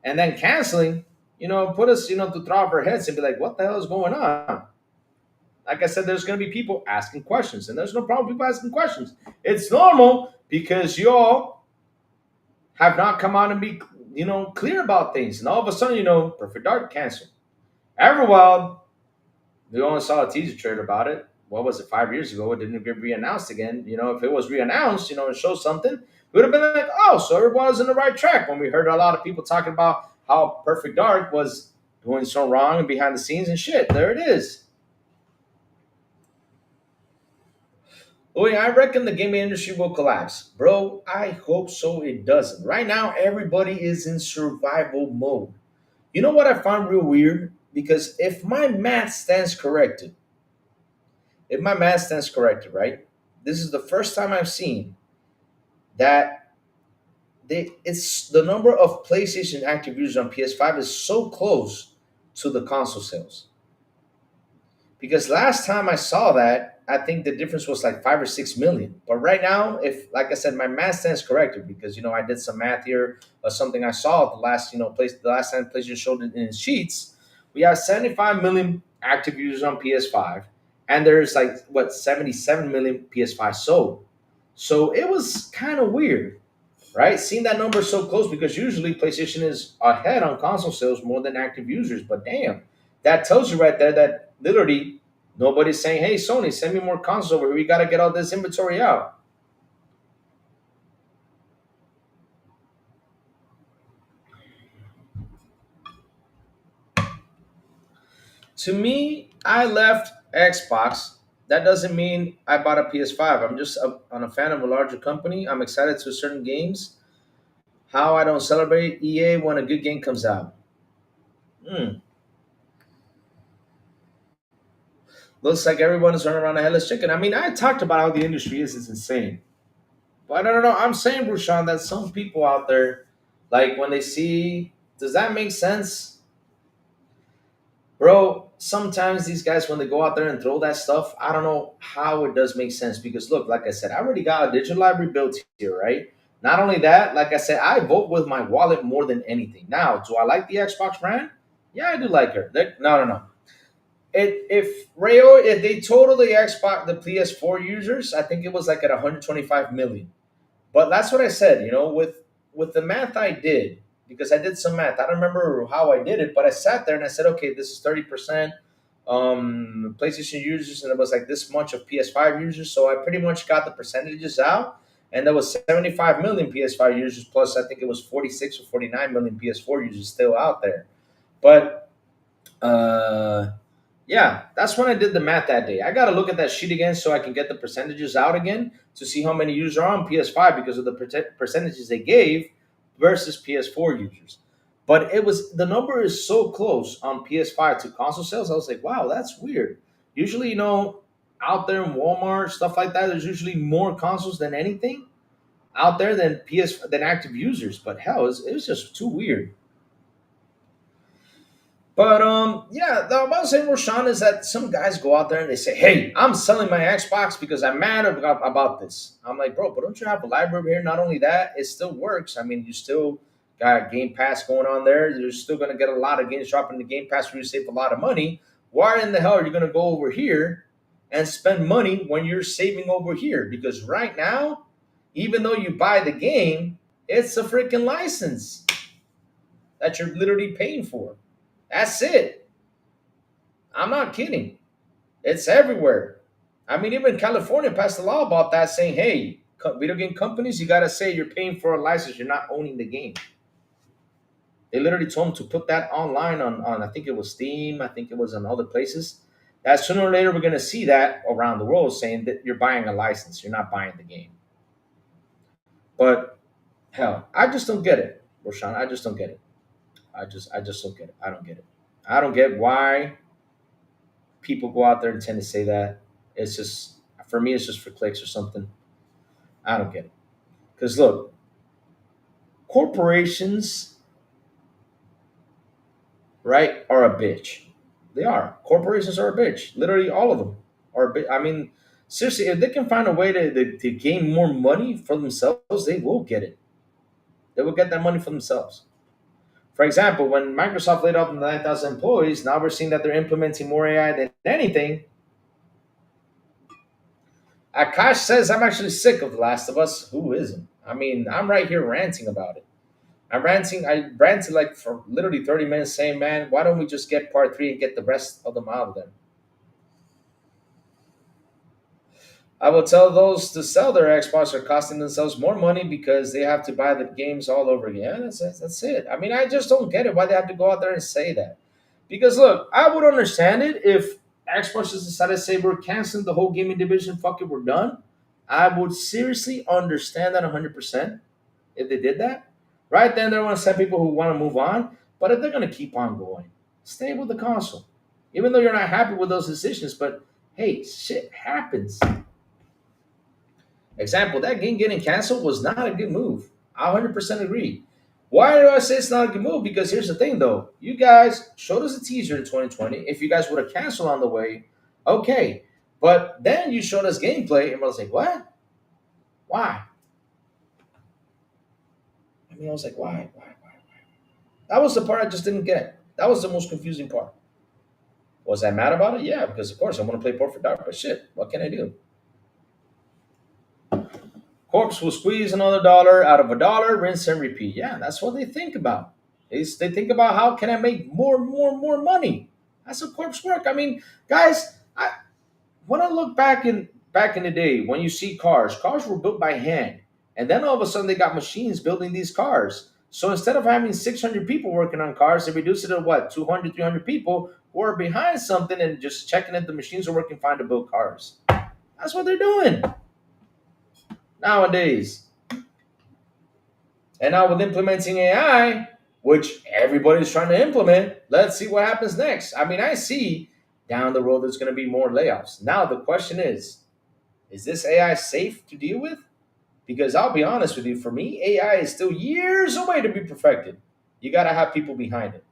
and then canceling, put us, to throw off our heads and be like, what the hell is going on? Like I said, there's going to be people asking questions, and there's no problem with people asking questions. It's normal because y'all have not come out and be, clear about things. And all of a sudden, Perfect Dark canceled. Everwild, we only saw a teaser trailer about it. What was it, 5 years ago? It didn't get re-announced again. If it was re-announced, and showed something, we would have been like, oh, so everyone was in the right track. When we heard a lot of people talking about how Perfect Dark was doing so wrong and behind the scenes and shit. There it is. Oh yeah, I reckon the gaming industry will collapse. Bro, I hope so it doesn't. Right now, everybody is in survival mode. You know what I find real weird? Because if my math stands corrected, right? This is the first time I've seen that it's the number of PlayStation active users on PS5 is so close to the console sales. Because last time I saw that, I think the difference was like 5 or 6 million. But right now, if like I said, my math stands corrected because I did some math here or something I saw the last place the last time PlayStation showed it in its sheets, we have 75 million active users on PS5, and there's like what 77 million PS5 sold. So it was kind of weird, right? Seeing that number so close because usually PlayStation is ahead on console sales more than active users. But damn, that tells you right there that literally nobody's saying, "Hey, Sony, send me more consoles over here. We got to get all this inventory out." To me, I left Xbox. That doesn't mean I bought a PS5. I'm just on a fan of a larger company. I'm excited to certain games. How I don't celebrate EA when a good game comes out. Hmm. Looks like everyone is running around a headless chicken. I mean, I talked about how the industry is. It's insane. But I don't know. I'm saying, Rushan, that some people out there, like when they see, does that make sense? Bro, sometimes these guys, when they go out there and throw that stuff, I don't know how it does make sense. Because look, like I said, I already got a digital library built here, right? Not only that, like I said, I vote with my wallet more than anything. Now, do I like the Xbox brand? Yeah, I do like her. No, no, no. If Rayo, if they totally Xbox the PS4 users, I think it was like at 125 million. But that's what I said, with the math I did, because I did some math. I don't remember how I did it, but I sat there and I said, okay, this is 30% PlayStation users, and it was like this much of PS5 users. So I pretty much got the percentages out, and there was 75 million PS5 users plus I think it was 46 or 49 million PS4 users still out there. But uh, yeah, that's when I did the math that day. I got to look at that sheet again so I can get the percentages out again to see how many users are on PS5 because of the percentages they gave versus PS4 users. But the number is so close on PS5 to console sales. I was like, wow, that's weird. Usually, out there in Walmart, stuff like that, there's usually more consoles than anything out there than active users. But hell, it was just too weird. But yeah, the what I was saying, Roshan, is that some guys go out there and they say, "Hey, I'm selling my Xbox because I'm mad about this." I'm like, bro, but don't you have a library here? Not only that, it still works. I mean, you still got Game Pass going on there. You're still gonna get a lot of games dropping the Game Pass where you save a lot of money. Why in the hell are you gonna go over here and spend money when you're saving over here? Because right now, even though you buy the game, it's a freaking license that you're literally paying for. That's it. I'm not kidding. It's everywhere. I mean, even California passed a law about that, saying, "Hey, video game companies, you gotta say you're paying for a license. You're not owning the game." They literally told them to put that online on I think it was Steam. I think it was on other places. That sooner or later we're gonna see that around the world, saying that you're buying a license. You're not buying the game. But hell, I just don't get it, Roshan. I just don't get it. I just don't get it. I don't get it. I don't get why people go out there and tend to say that. It's just for me, it's just for clicks or something. I don't get it. Because look, corporations, right, are a bitch. They are. Corporations are a bitch. Literally, all of them are a bitch. I mean, seriously, if they can find a way to gain more money for themselves, they will get it. They will get that money for themselves. For example, when Microsoft laid off 9,000 employees, now we're seeing that they're implementing more AI than anything. Akash says, I'm actually sick of The Last of Us. Who isn't? I mean, I'm right here ranting about it. I ranted like for literally 30 minutes saying, man, why don't we just get part three and get the rest of them out of them? I will tell those to sell their Xbox are costing themselves more money because they have to buy the games all over again. Yeah, that's it. I mean, I just don't get it why they have to go out there and say that. Because look, I would understand it if Xbox just decided to say we're canceling the whole gaming division, fuck it, we're done. I would seriously understand that 100% if they did that. Right then, they're going to send people who want to move on, but if they're going to keep on going, stay with the console. Even though you're not happy with those decisions, but hey, shit happens. Example, that game getting canceled was not a good move. I 100% agree. Why do I say it's not a good move? Because here's the thing, though. You guys showed us a teaser in 2020. If you guys would have canceled on the way, okay. But then you showed us gameplay, and I was like, what? Why? I was like, why? Why? That was the part I just didn't get. That was the most confusing part. Was I mad about it? Yeah, because of course I want to play Perfect Dark, but shit, what can I do? Corpse will squeeze another dollar out of a dollar, rinse and repeat. Yeah, that's what they think about. They think about how can I make more money. That's how corpse work. I mean, guys, I when I look back in the day when you see cars were built by hand, and then all of a sudden they got machines building these cars. So instead of having 600 people working on cars, they reduce it to what 200, 300 people who are behind something and just checking if the machines are working fine to build cars. That's what they're doing nowadays. And now with implementing AI, which everybody's trying to implement, let's see what happens next. I mean, I see down the road there's going to be more layoffs. Now the question is this AI safe to deal with? Because I'll be honest with you, for me, AI is still years away to be perfected. You got to have people behind it.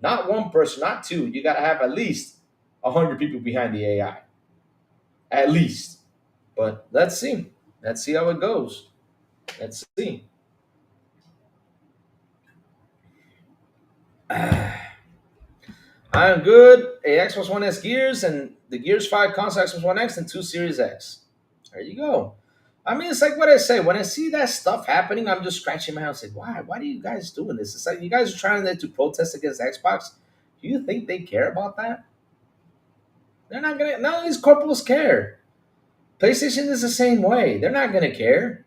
Not one person, not two. You got to have at least 100 people behind the AI. At least. But let's see. Let's see how it goes. Let's see. I'm good. A Xbox One S Gears and the Gears 5 console Xbox One X and two Series X. There you go. I mean, it's like what I say. When I see that stuff happening, I'm just scratching my head and say, why? Why are you guys doing this? It's like you guys are trying to protest against Xbox. Do you think they care about that? They're not gonna. None of these corporals care. PlayStation is the same way. They're not gonna care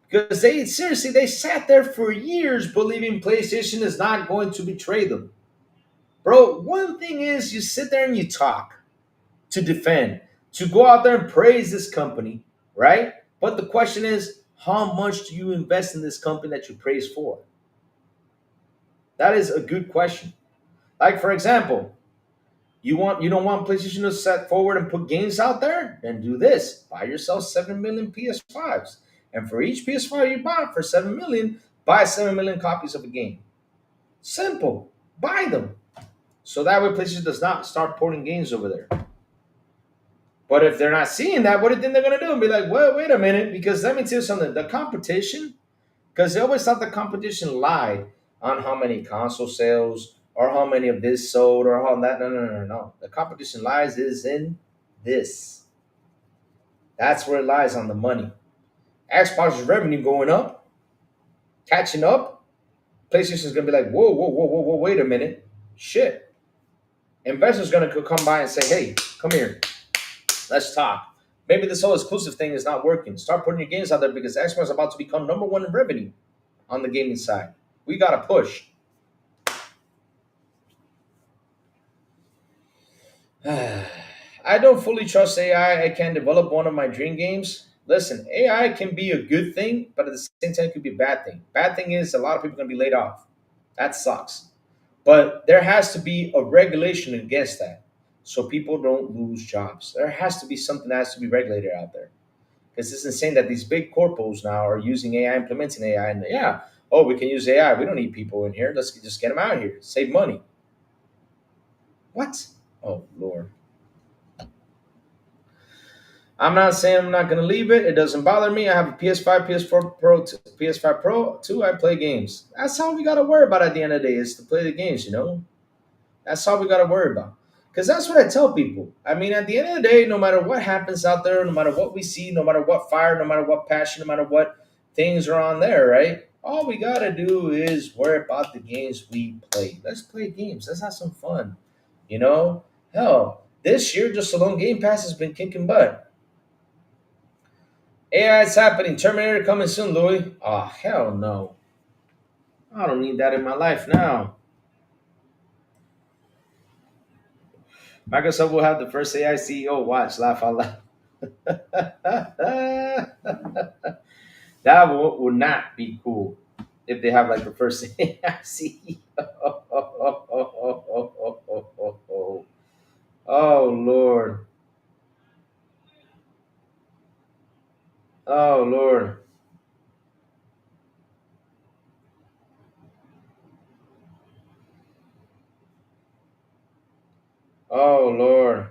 because they seriously they sat there for years believing PlayStation is not going to betray them. Bro, one thing is you sit there and you talk to defend, to go out there and praise this company, right? But the question is, how much do you invest in this company that you praise for? That is a good question. Like for example, you don't want PlayStation to set forward and put games out there? Then do this. Buy yourself 7 million PS5s. And for each PS5 you buy for 7 million, buy 7 million copies of a game. Simple. Buy them. So that way PlayStation does not start porting games over there. But if they're not seeing that, what do you think they're gonna do? And be like, well, wait a minute, because let me tell you something. The competition, because they always thought the competition lied on how many console sales or how many of this sold or how that. No, no, no, no, no. The competition lies is in this. That's where it lies on the money. Xbox's revenue going up, catching up. PlayStation's gonna be like, whoa, whoa, whoa, whoa, whoa, wait a minute. Shit. Investors gonna come by and say, hey, come here. Let's talk. Maybe this whole exclusive thing is not working. Start putting your games out there because Xbox is about to become number one in revenue on the gaming side. We got to push. I don't fully trust AI. I can develop one of my dream games. Listen, AI can be a good thing, but at the same time, it could be a bad thing. Bad thing is a lot of people are going to be laid off. That sucks. But there has to be a regulation against that so people don't lose jobs. There has to be something that has to be regulated out there. Because it's insane that these big corpos now are using AI, implementing AI, and yeah, oh, we can use AI. We don't need people in here. Let's just get them out of here. Save money. What? Oh, Lord. I'm not saying I'm not going to leave it. It doesn't bother me. I have a PS5, PS4 Pro, PS5 Pro 2. I play games. That's all we got to worry about at the end of the day is to play the games, you know? That's all we got to worry about. Because that's what I tell people. I mean, at the end of the day, no matter what happens out there, no matter what we see, no matter what fire, no matter what passion, no matter what things are on there, right? All we got to do is worry about the games we play. Let's play games. Let's have some fun. You know? Hell, this year, just alone Game Pass has been kicking butt. AI is happening. Terminator coming soon, Louis. Oh, hell no. I don't need that in my life now. Microsoft will have the first AI CEO. Watch, laugh out loud. That would not be cool if they have like the first CEO. Oh Lord. Oh Lord. Oh Lord.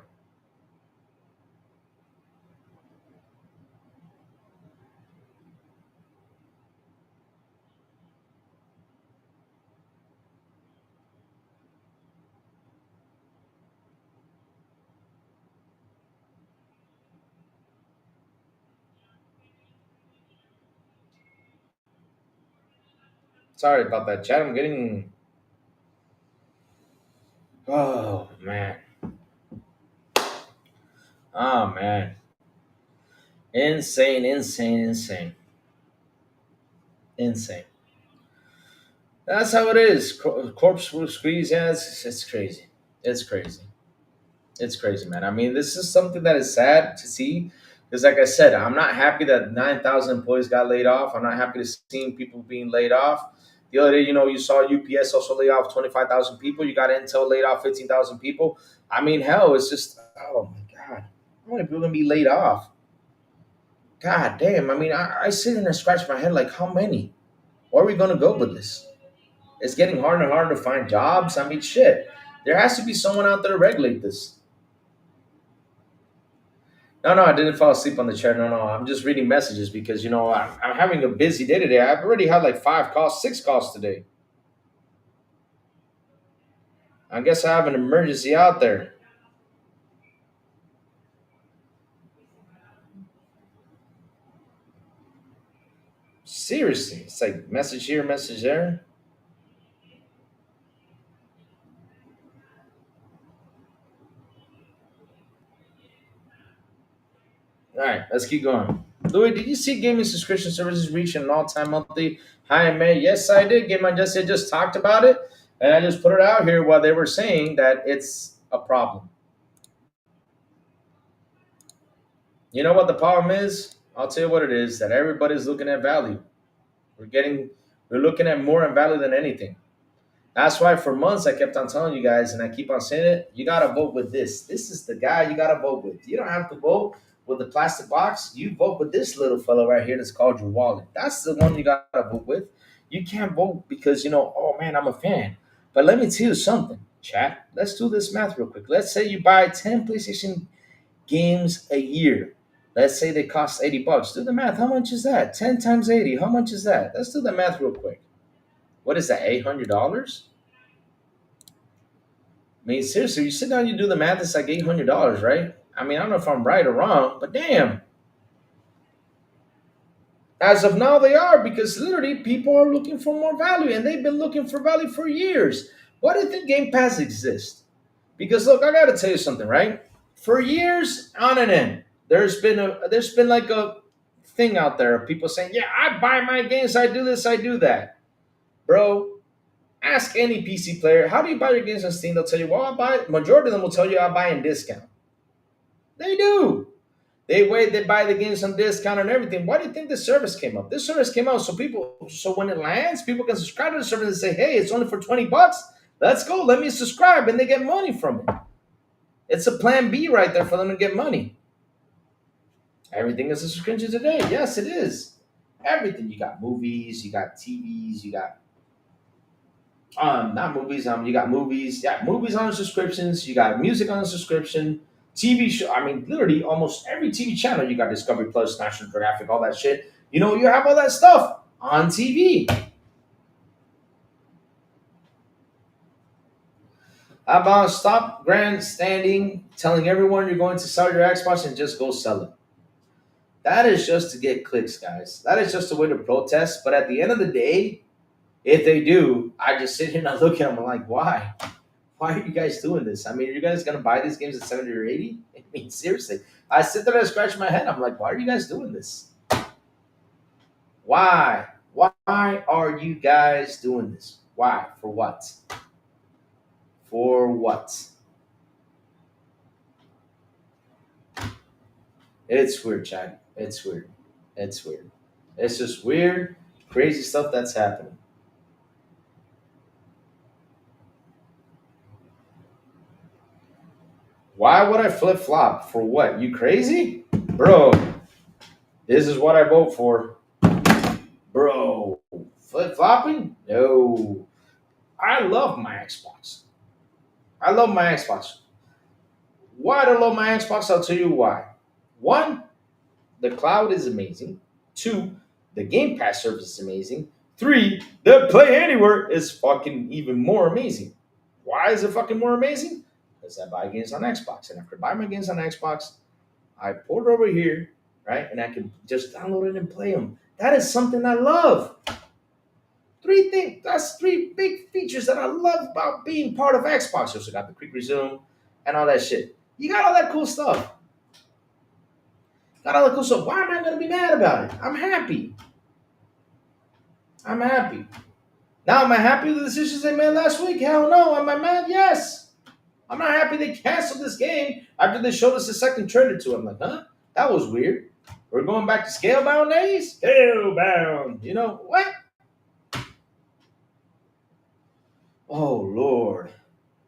Sorry about that, chat. I'm getting. Oh man. Oh man. Insane, insane, insane, insane. That's how it is. Corpse will squeeze. Yeah, it's crazy. It's crazy. It's crazy, man. I mean, this is something that is sad to see. Because, like I said, I'm not happy that 9,000 employees got laid off. I'm not happy to seeing people being laid off. The other day, you saw UPS also lay off 25,000 people. You got Intel laid off 15,000 people. I mean, hell, it's just, oh my God. How many people going to be laid off? God damn. I mean, I sit in and scratch my head like, how many? Where are we going to go with this? It's getting harder and harder to find jobs. I mean, shit. There has to be someone out there to regulate this. No, no, I didn't fall asleep on the chair. No, no, I'm just reading messages because I'm having a busy day today. I've already had like 5 calls, 6 calls today. I guess I have an emergency out there. Seriously, it's like message here, message there. All right, let's keep going. Louis, did you see gaming subscription services reach an all-time monthly high in May? Yes, I did. Game I just talked about it, and I just put it out here while they were saying that it's a problem. You know what the problem is? I'll tell you what it is. That everybody's looking at value. We're getting, we're looking at more in value than anything. That's why for months I kept on telling you guys, and I keep on saying it. You gotta vote with this. This is the guy you gotta vote with. You don't have to vote with the plastic box. You vote with this little fellow right here that's called your wallet. That's the one you gotta vote with. You can't vote because oh man, I'm a fan. But let me tell you something, chat. Let's do this math real quick. Let's say you buy 10 PlayStation games a year. Let's say they cost $80. Do the math. How much is that? 10 times 80. How much is that? Let's do the math real quick. What is that? $800? I mean, seriously, you sit down, you do the math, it's like $800, right? I mean, I don't know if I'm right or wrong, but damn. As of now, they are because literally people are looking for more value and they've been looking for value for years. Why do you think Game Pass exists? Because look, I gotta tell you something, right? For years on and end, there's been like a thing out there of people saying, "Yeah, I buy my games, I do this, I do that." Bro, ask any PC player, how do you buy your games on Steam? They'll tell you, well, I buy. Majority of them will tell you I buy in discount. They do. They buy the games on discount and everything. Why do you think this service came up? This service came out so when it lands, people can subscribe to the service and say, hey, it's only for $20. Let's go. Let me subscribe, and they get money from it. It's a plan B right there for them to get money. Everything is a subscription today. Yes, it is. Everything. You got movies, you got TVs, you got not movies. You got movies. Yeah, movies on subscriptions. You got music on a subscription. TV show. I mean, literally almost every TV channel. You got Discovery Plus, National Geographic, all that shit. You have all that stuff on TV. How about stop grandstanding, telling everyone you're going to sell your Xbox and just go sell it? That is just to get clicks, guys. That is just a way to protest. But at the end of the day, if they do, I just sit here and I look at them. I'm like, why? Why are you guys doing this? I mean, are you guys gonna buy these games at 70 or 80? I mean, seriously. I sit there and scratch my head. I'm like, why are you guys doing this? Why? Why are you guys doing this? Why? For what? For what? It's weird, Chad. It's weird. It's weird. It's just weird, crazy stuff that's happening. Why would I flip flop? For what? You crazy? Bro, this is what I vote for. Bro, flip flopping? No. I love my Xbox. I love my Xbox. Why do I love my Xbox? I'll tell you why. One, the cloud is amazing. Two, the Game Pass service is amazing. Three, the Play Anywhere is fucking even more amazing. Why is it fucking more amazing? Because I buy games on Xbox. And after I buy my games on Xbox, I port it over here, right? And I can just download it and play them. That is something I love. Three things. That's three big features that I love about being part of Xbox. You also got the quick resume and all that shit. You got all that cool stuff. Got all that cool stuff. Why am I going to be mad about it? I'm happy. I'm happy. Now, am I happy with the decisions they made last week? Hell no. Am I mad? Yes. I'm not happy they canceled this game after they showed us a second trailer to it. I'm like, huh? That was weird. We're going back to scale-bound days? Scale-bound. You know what? Oh, Lord.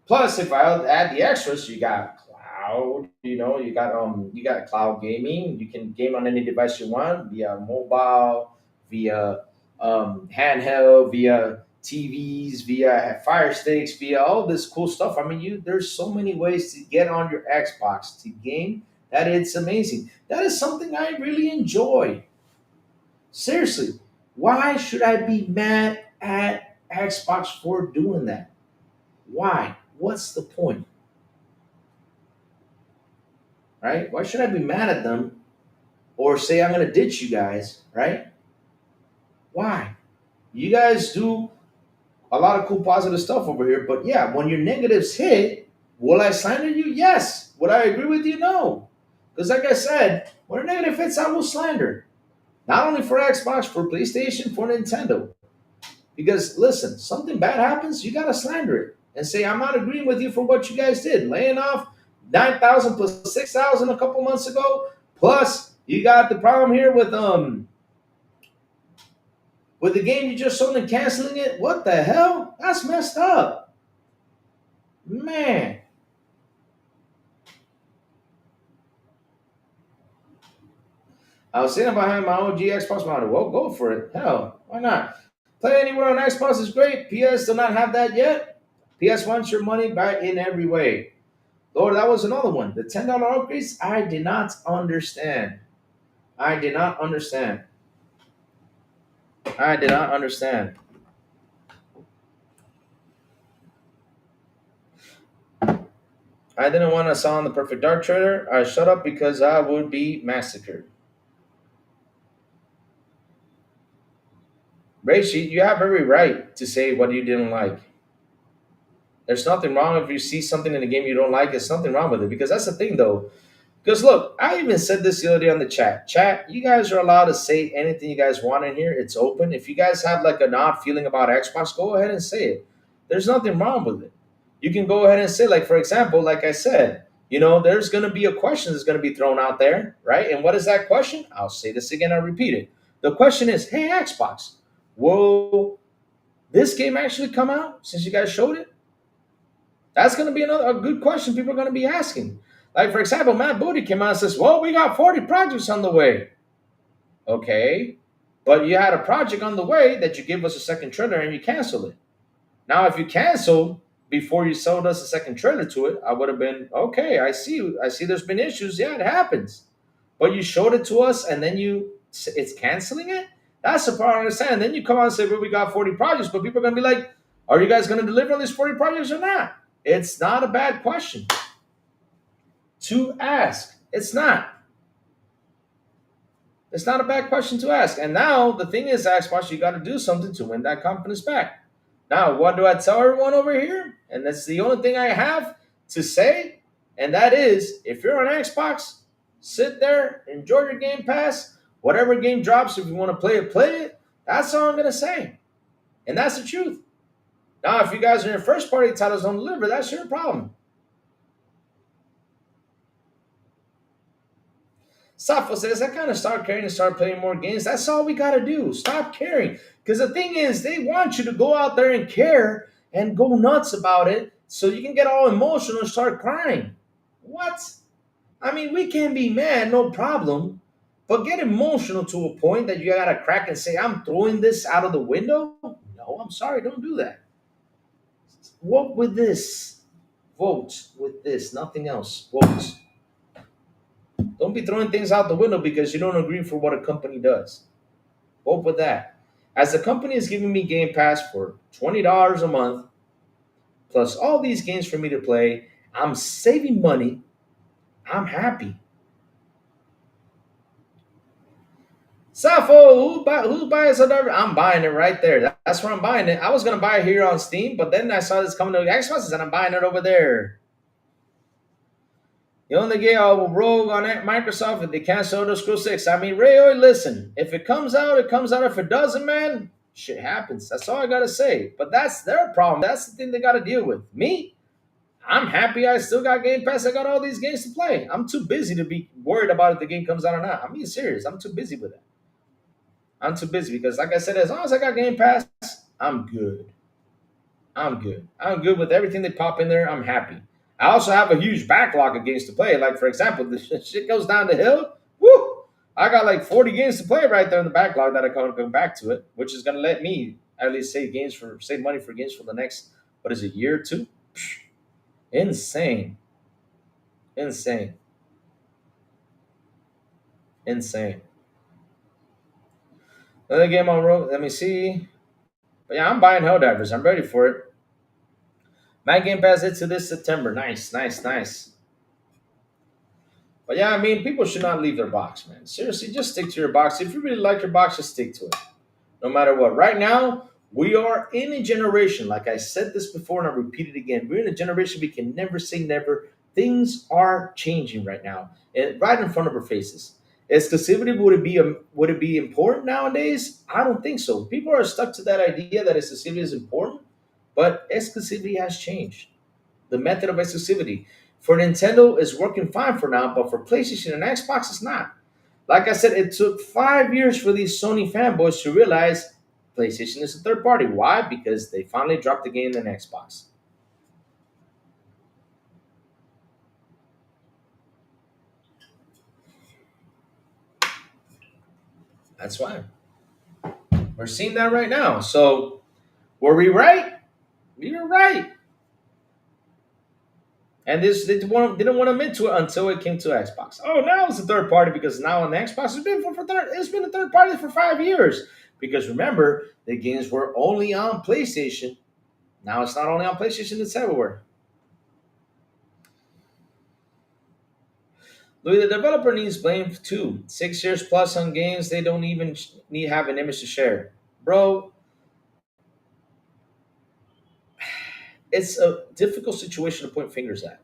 Plus, if I add the extras, you got cloud. You got cloud gaming. You can game on any device you want via mobile, via handheld, via TVs, via Fire Sticks, via all this cool stuff. I mean, there's so many ways to get on your Xbox to game that it's amazing. That is something I really enjoy. Seriously, why should I be mad at Xbox for doing that? Why? What's the point? Right? Why should I be mad at them or say I'm going to ditch you guys? Right? Why? You guys do a lot of cool positive stuff over here, but yeah, when your negatives hit, will I slander you? Yes. Would I agree with you? No. Because like I said, when a negative hits, I will slander. Not only for Xbox, for PlayStation, for Nintendo. Because listen, something bad happens, you gotta slander it and say, I'm not agreeing with you for what you guys did. Laying off 9,000 plus 6,000 a couple months ago. Plus, you got the problem here with the game you just sold and canceling it. What the hell? That's messed up. Man. I was thinking about having my own G Xbox model. Well, go for it. Hell, why not? Play anywhere on Xbox is great. PS do not have that yet. PS wants your money back in every way. Lord, that was another one. The $10 upgrades, I did not understand. I did not understand. I did not understand. I didn't want to sound the perfect dark trailer. I shut up because I would be massacred. Reishi, you have every right to say what you didn't like. There's nothing wrong if you see something in the game you don't like. There's nothing wrong with it because that's the thing, though. Because look, I even said this the other day on the chat. Chat, you guys are allowed to say anything you guys want in here. It's open. If you guys have like an odd feeling about Xbox, go ahead and say it. There's nothing wrong with it. You can go ahead and say, like, for example, like I said, there's going to be a question that's going to be thrown out there, right? And what is that question? I'll say this again, I'll repeat it. The question is, hey, Xbox, will this game actually come out since you guys showed it? That's going to be another a good question people are going to be asking. Like, for example, Matt Booty came out and says, well, we got 40 projects on the way. Okay. But you had a project on the way that you gave us a second trailer and you canceled it. Now, if you canceled before you sold us a second trailer to it, I would have been, okay, I see. I see there's been issues. Yeah, it happens. But you showed it to us and then it's canceling it? That's the part I understand. Then you come out and say, well, we got 40 projects. But people are going to be like, are you guys going to deliver on these 40 projects or not? It's not a bad question to ask. It's not. It's not a bad question to ask. And now the thing is, Xbox, you got to do something to win that confidence back. Now, what do I tell everyone over here? And that's the only thing I have to say. And that is, if you're on Xbox, sit there, enjoy your Game Pass. Whatever game drops, if you want to play it, play it. That's all I'm going to say. And that's the truth. Now, if you guys are in first party titles don't deliver, that's your problem. Safo says, I kind of start caring and start playing more games. That's all we got to do. Stop caring. Because the thing is, they want you to go out there and care and go nuts about it so you can get all emotional and start crying. What? I mean, we can be mad, no problem, but get emotional to a point that you got to crack and say, I'm throwing this out of the window? No, I'm sorry, don't do that. Vote with this. Vote with this, nothing else. Vote. Don't be throwing things out the window because you don't agree for what a company does. Vote with that. As the company is giving me Game Pass for $20 a month, plus all these games for me to play, I'm saving money. I'm happy. Safo, who buys it? I'm buying it right there. That's where I'm buying it. I was gonna buy it here on Steam, but then I saw this coming to Xbox and I'm buying it over there. You only get a rogue on that Microsoft if they cancel Elder Scrolls 6. I mean, Ray, listen, if it comes out, it comes out. If it doesn't, man, shit happens. That's all I gotta say. But that's their problem. That's the thing they gotta deal with. Me, I'm happy I still got Game Pass. I got all these games to play. I'm too busy to be worried about if the game comes out or not. I'm being serious. I'm too busy with it. I'm too busy because, like I said, as long as I got Game Pass, I'm good. I'm good. I'm good with everything they pop in there. I'm happy. I also have a huge backlog of games to play. Like, for example, the shit goes down the hill. Woo! I got like 40 games to play right there in the backlog that I can come back to it, which is gonna let me at least save money for games for the next, what is it, year or two? Psh, insane. Insane. Insane. Another game on road. Let me see. But yeah, I'm buying Helldivers. I'm ready for it. My Game Pass hits to this September. Nice, nice, nice. But yeah, I mean, people should not leave their box, man. Seriously, just stick to your box. If you really like your box, just stick to it. No matter what. Right now, we are in a generation, like I said this before and I repeat it again. We're in a generation we can never say never. Things are changing right now, and right in front of our faces. Exclusivity would it be important nowadays? I don't think so. People are stuck to that idea that exclusivity is important, but exclusivity has changed. The method of exclusivity for Nintendo is working fine for now, but for PlayStation and Xbox, it's not. Like I said, it took 5 years for these Sony fanboys to realize PlayStation is a third party. Why? Because they finally dropped the game in Xbox. That's why. We're seeing that right now. So, were we right? We were right. And this they didn't want to admit to it until it came to Xbox. Oh, now it's a third party because now on the Xbox it's been a third party for 5 years. Because remember, the games were only on PlayStation. Now it's not only on PlayStation; it's everywhere. Louis, the developer needs blame too. 6 years plus on games they don't even need have an image to share, bro. It's a difficult situation to point fingers at.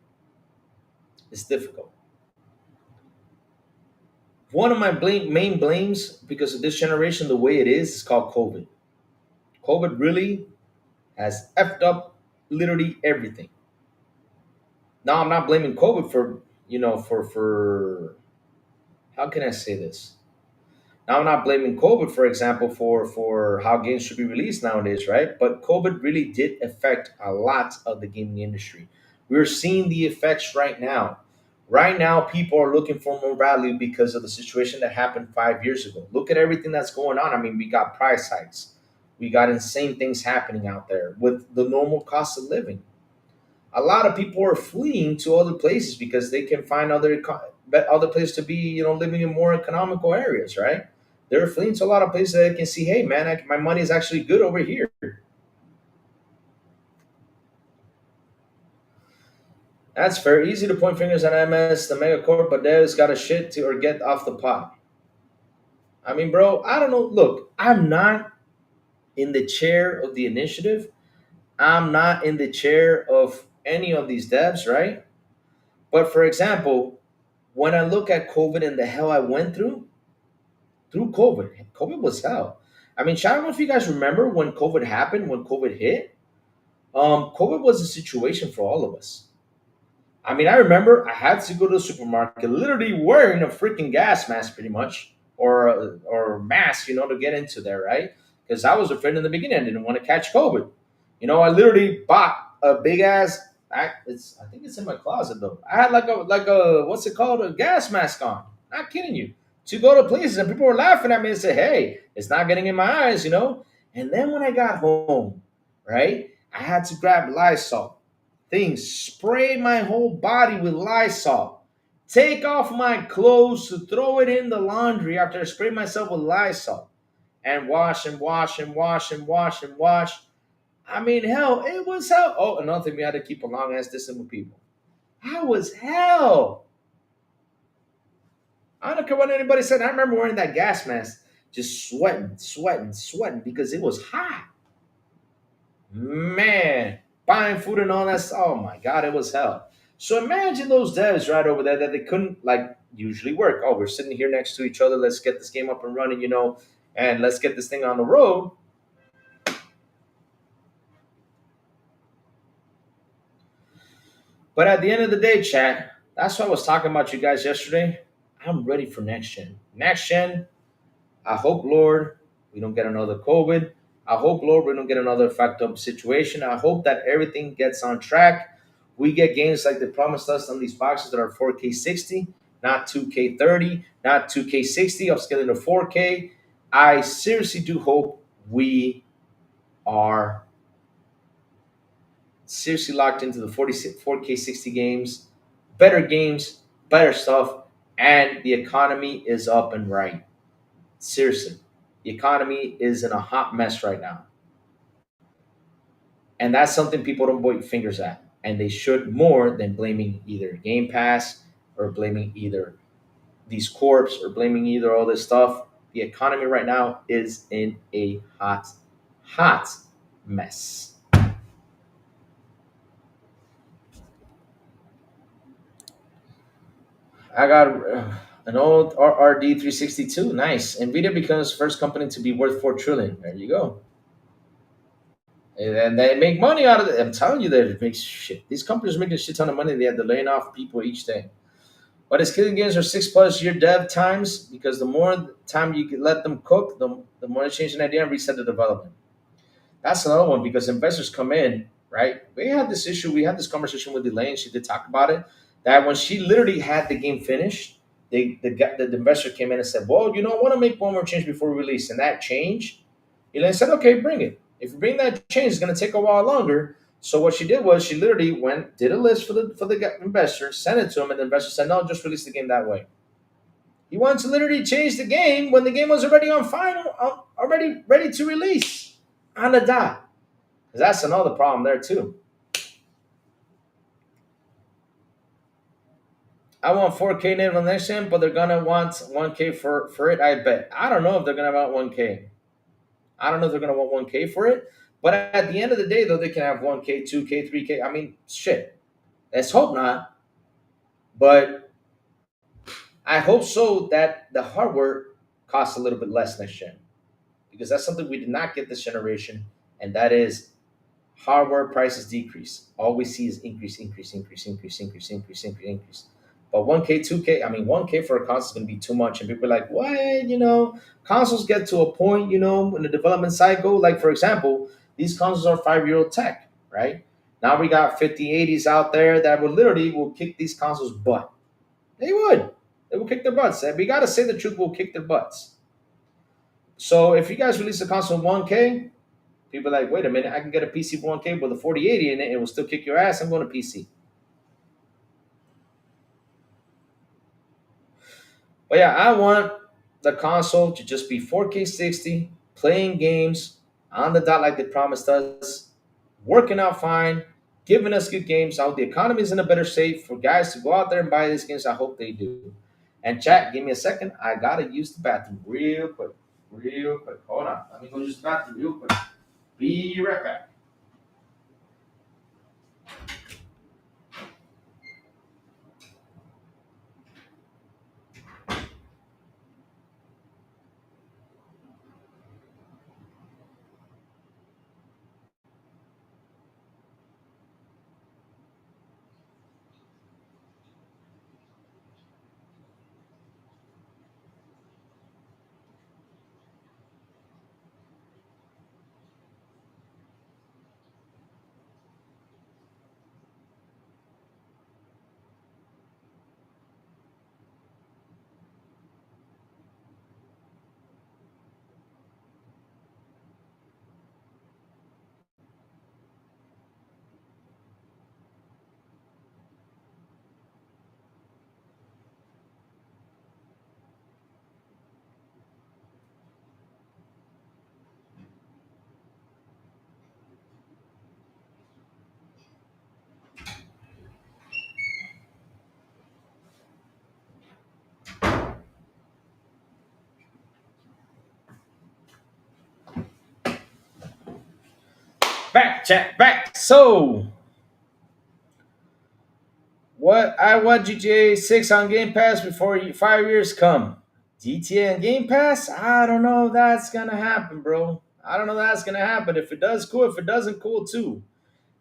It's difficult. One of my main blames because of this generation, the way it is called COVID. COVID really has effed up literally everything. Now I'm not blaming COVID for for how can I say this? Now I'm not blaming COVID, for example, for how games should be released nowadays, right? But COVID really did affect a lot of the gaming industry. We're seeing the effects right now. Right now, people are looking for more value because of the situation that happened 5 years ago. Look at everything that's going on. I mean, we got price hikes, we got insane things happening out there with the normal cost of living. A lot of people are fleeing to other places because they can find other places to be, living in more economical areas, right? They're fleeing to a lot of places that they can see, hey, man, my money is actually good over here. That's fair. Easy to point fingers at MS, the megacorp, but Dev's got a shit to or get off the pot. I mean, bro, I don't know. Look, I'm not in the chair of the initiative. I'm not in the chair of any of these devs, right? But for example, when I look at COVID and the hell I went through COVID, COVID was hell. I mean, I don't know if you guys remember when COVID happened, when COVID hit. COVID was a situation for all of us. I mean, I remember I had to go to the supermarket literally wearing a freaking gas mask, pretty much, or mask, to get into there, right? Because I was afraid in the beginning. I didn't want to catch COVID. I literally bought a big ass. I think it's in my closet though. I had like a what's it called, a gas mask on. Not kidding you. To go to places and people were laughing at me and say, "Hey, it's not getting in my eyes." And then when I got home, right, I had to grab Lysol thing, spray my whole body with Lysol, take off my clothes to throw it in the laundry after I spray myself with Lysol, and wash and wash and wash and wash and wash. I mean, hell, it was hell. Oh, another thing, we had to keep a long ass distance with people. I was hell. I don't care what anybody said. I remember wearing that gas mask, just sweating, sweating, sweating because it was hot. Man, buying food and all that. Oh my God, it was hell. So imagine those devs right over there that they couldn't like usually work. Oh, we're sitting here next to each other. Let's get this game up and running, and let's get this thing on the road. But at the end of the day, chat, that's what I was talking about you guys yesterday. I'm ready for next gen. Next gen, I hope, Lord, we don't get another COVID. I hope, Lord, we don't get another fucked up situation. I hope that everything gets on track. We get games like they promised us on these boxes that are 4K 60, not 2K 30, not 2K 60, upscaling to 4K. I seriously do hope we are seriously locked into the 4K 60 games, better stuff, and the economy is up and right. Seriously, the economy is in a hot mess right now. And that's something people don't point fingers at. And they should more than blaming either Game Pass or blaming either these corps or blaming either all this stuff. The economy right now is in a hot, hot mess. I got an old RRD 362. Nice. Nvidia becomes first company to be worth 4 trillion. There you go. And they make money out of it. I'm telling you, that it makes shit. These companies are making a shit ton of money. They have to laying off people each day. But it's killing games are 6+ year dev times because the more time you can let them cook, the more they change an idea and reset the development. That's another one because investors come in, right? We had this issue. We had this conversation with Elaine. She did talk about it. That when she literally had the game finished, the investor came in and said, "Well, I want to make one more change before release." And that change, Elaine said, "Okay, bring it. If you bring that change, it's going to take a while longer." So what she did was she literally went, did a list for the investor, sent it to him, and the investor said, "No, just release the game that way." He wanted to literally change the game when the game was already on final, already ready to release on the dot. 'Cause that's another problem there too. I want 4K native on next gen, but they're gonna want 1K for it. I bet. I don't know if they're gonna want 1K. I don't know if they're gonna want 1K for it. But at the end of the day, though, they can have 1K, 2K, 3K. I mean, shit. Let's hope not. But I hope so that the hardware costs a little bit less next gen because that's something we did not get this generation, and that is hardware prices decrease. All we see is increase, increase, increase, increase, increase, increase, increase, increase. But 1K, 2K, I mean, 1K for a console is going to be too much. And people are like, what? Consoles get to a point, in the development cycle. Like, for example, these consoles are 5-year-old tech, right? Now we got 5080s out there that will kick these consoles' butt. They would. They will kick their butts. And we got to say the truth, will kick their butts. So if you guys release a console 1K, people are like, wait a minute, I can get a PC for 1K with a 4080 in it. It will still kick your ass. I'm going to PC. But yeah, I want the console to just be 4K 60, playing games on the dot like they promised us, working out fine, giving us good games. I hope the economy is in a better shape for guys to go out there and buy these games. I hope they do. And chat, give me a second. I gotta use the bathroom real quick. Real quick. Hold on. Let me go use the bathroom real quick. Be right back. chat back. So, what GTA 6 on Game Pass before 5 years come? GTA and Game Pass? I don't know if that's gonna happen, bro. I don't know if that's gonna happen. If it does, cool. If it doesn't, cool too.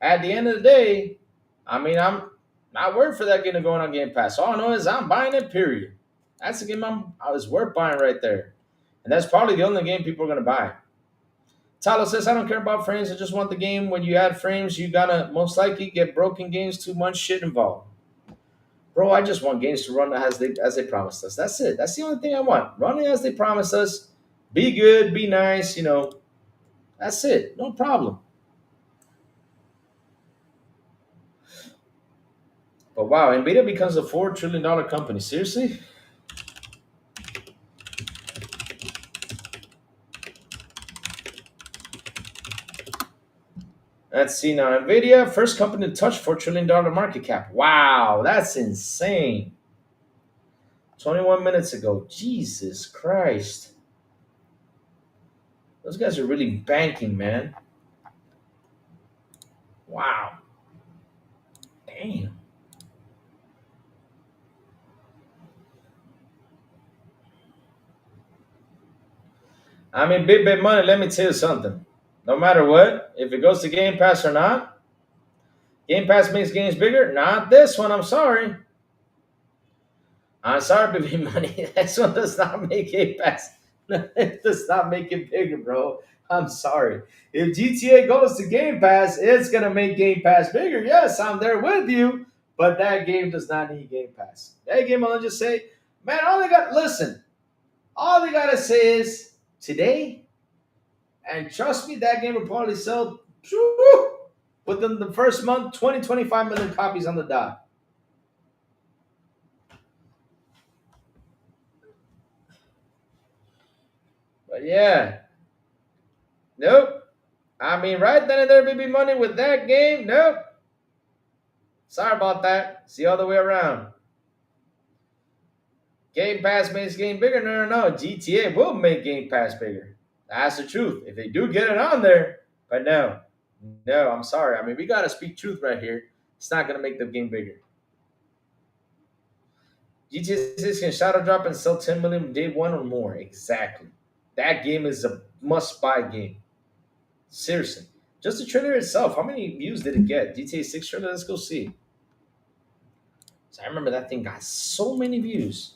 At the end of the day, I mean, I'm not worried for that game to go on Game Pass. All I know is I'm buying it. Period. That's the game I was worth buying right there, and that's probably the only game people are gonna buy. Talo says, I don't care about frames. I just want the game. When you add frames, you gotta most likely get broken games, too much shit involved. Bro, I just want games to run as they promised us. That's it. That's the only thing I want. Running as they promised us. Be good, be nice, That's it. No problem. But wow, Nvidia becomes a $4 trillion company. Seriously? Let's see now. Nvidia, first company to touch $4 trillion market cap. Wow, that's insane. 21 minutes ago. Jesus Christ. Those guys are really banking, man. Wow. Damn. I mean, big money. Let me tell you something. No matter what, if it goes to Game Pass or not, Game Pass makes games bigger. Not this one. I'm sorry. I'm sorry, big money. This one does not make Game Pass. It does not make it bigger, bro. I'm sorry. If GTA goes to Game Pass, it's gonna make Game Pass bigger. Yes, I'm there with you, but that game does not need Game Pass. That game, I'll just say, man, all they gotta say is today. And trust me, that game will probably sell within the first month 20, 25 million copies on the dot. But yeah, nope. I mean, right then and there, baby money with that game, nope. Sorry about that. It's the other way around. Game Pass makes game bigger. No. GTA will make Game Pass bigger. That's the truth. If they do get it on there, but no, I'm sorry. I mean, we gotta speak truth right here. It's not gonna make the game bigger. GTA 6 can shadow drop and sell 10 million day one or more. Exactly. That game is a must buy game. Seriously. Just the trailer itself. How many views did it get? GTA 6 trailer? Let's go see. So I remember that thing got so many views.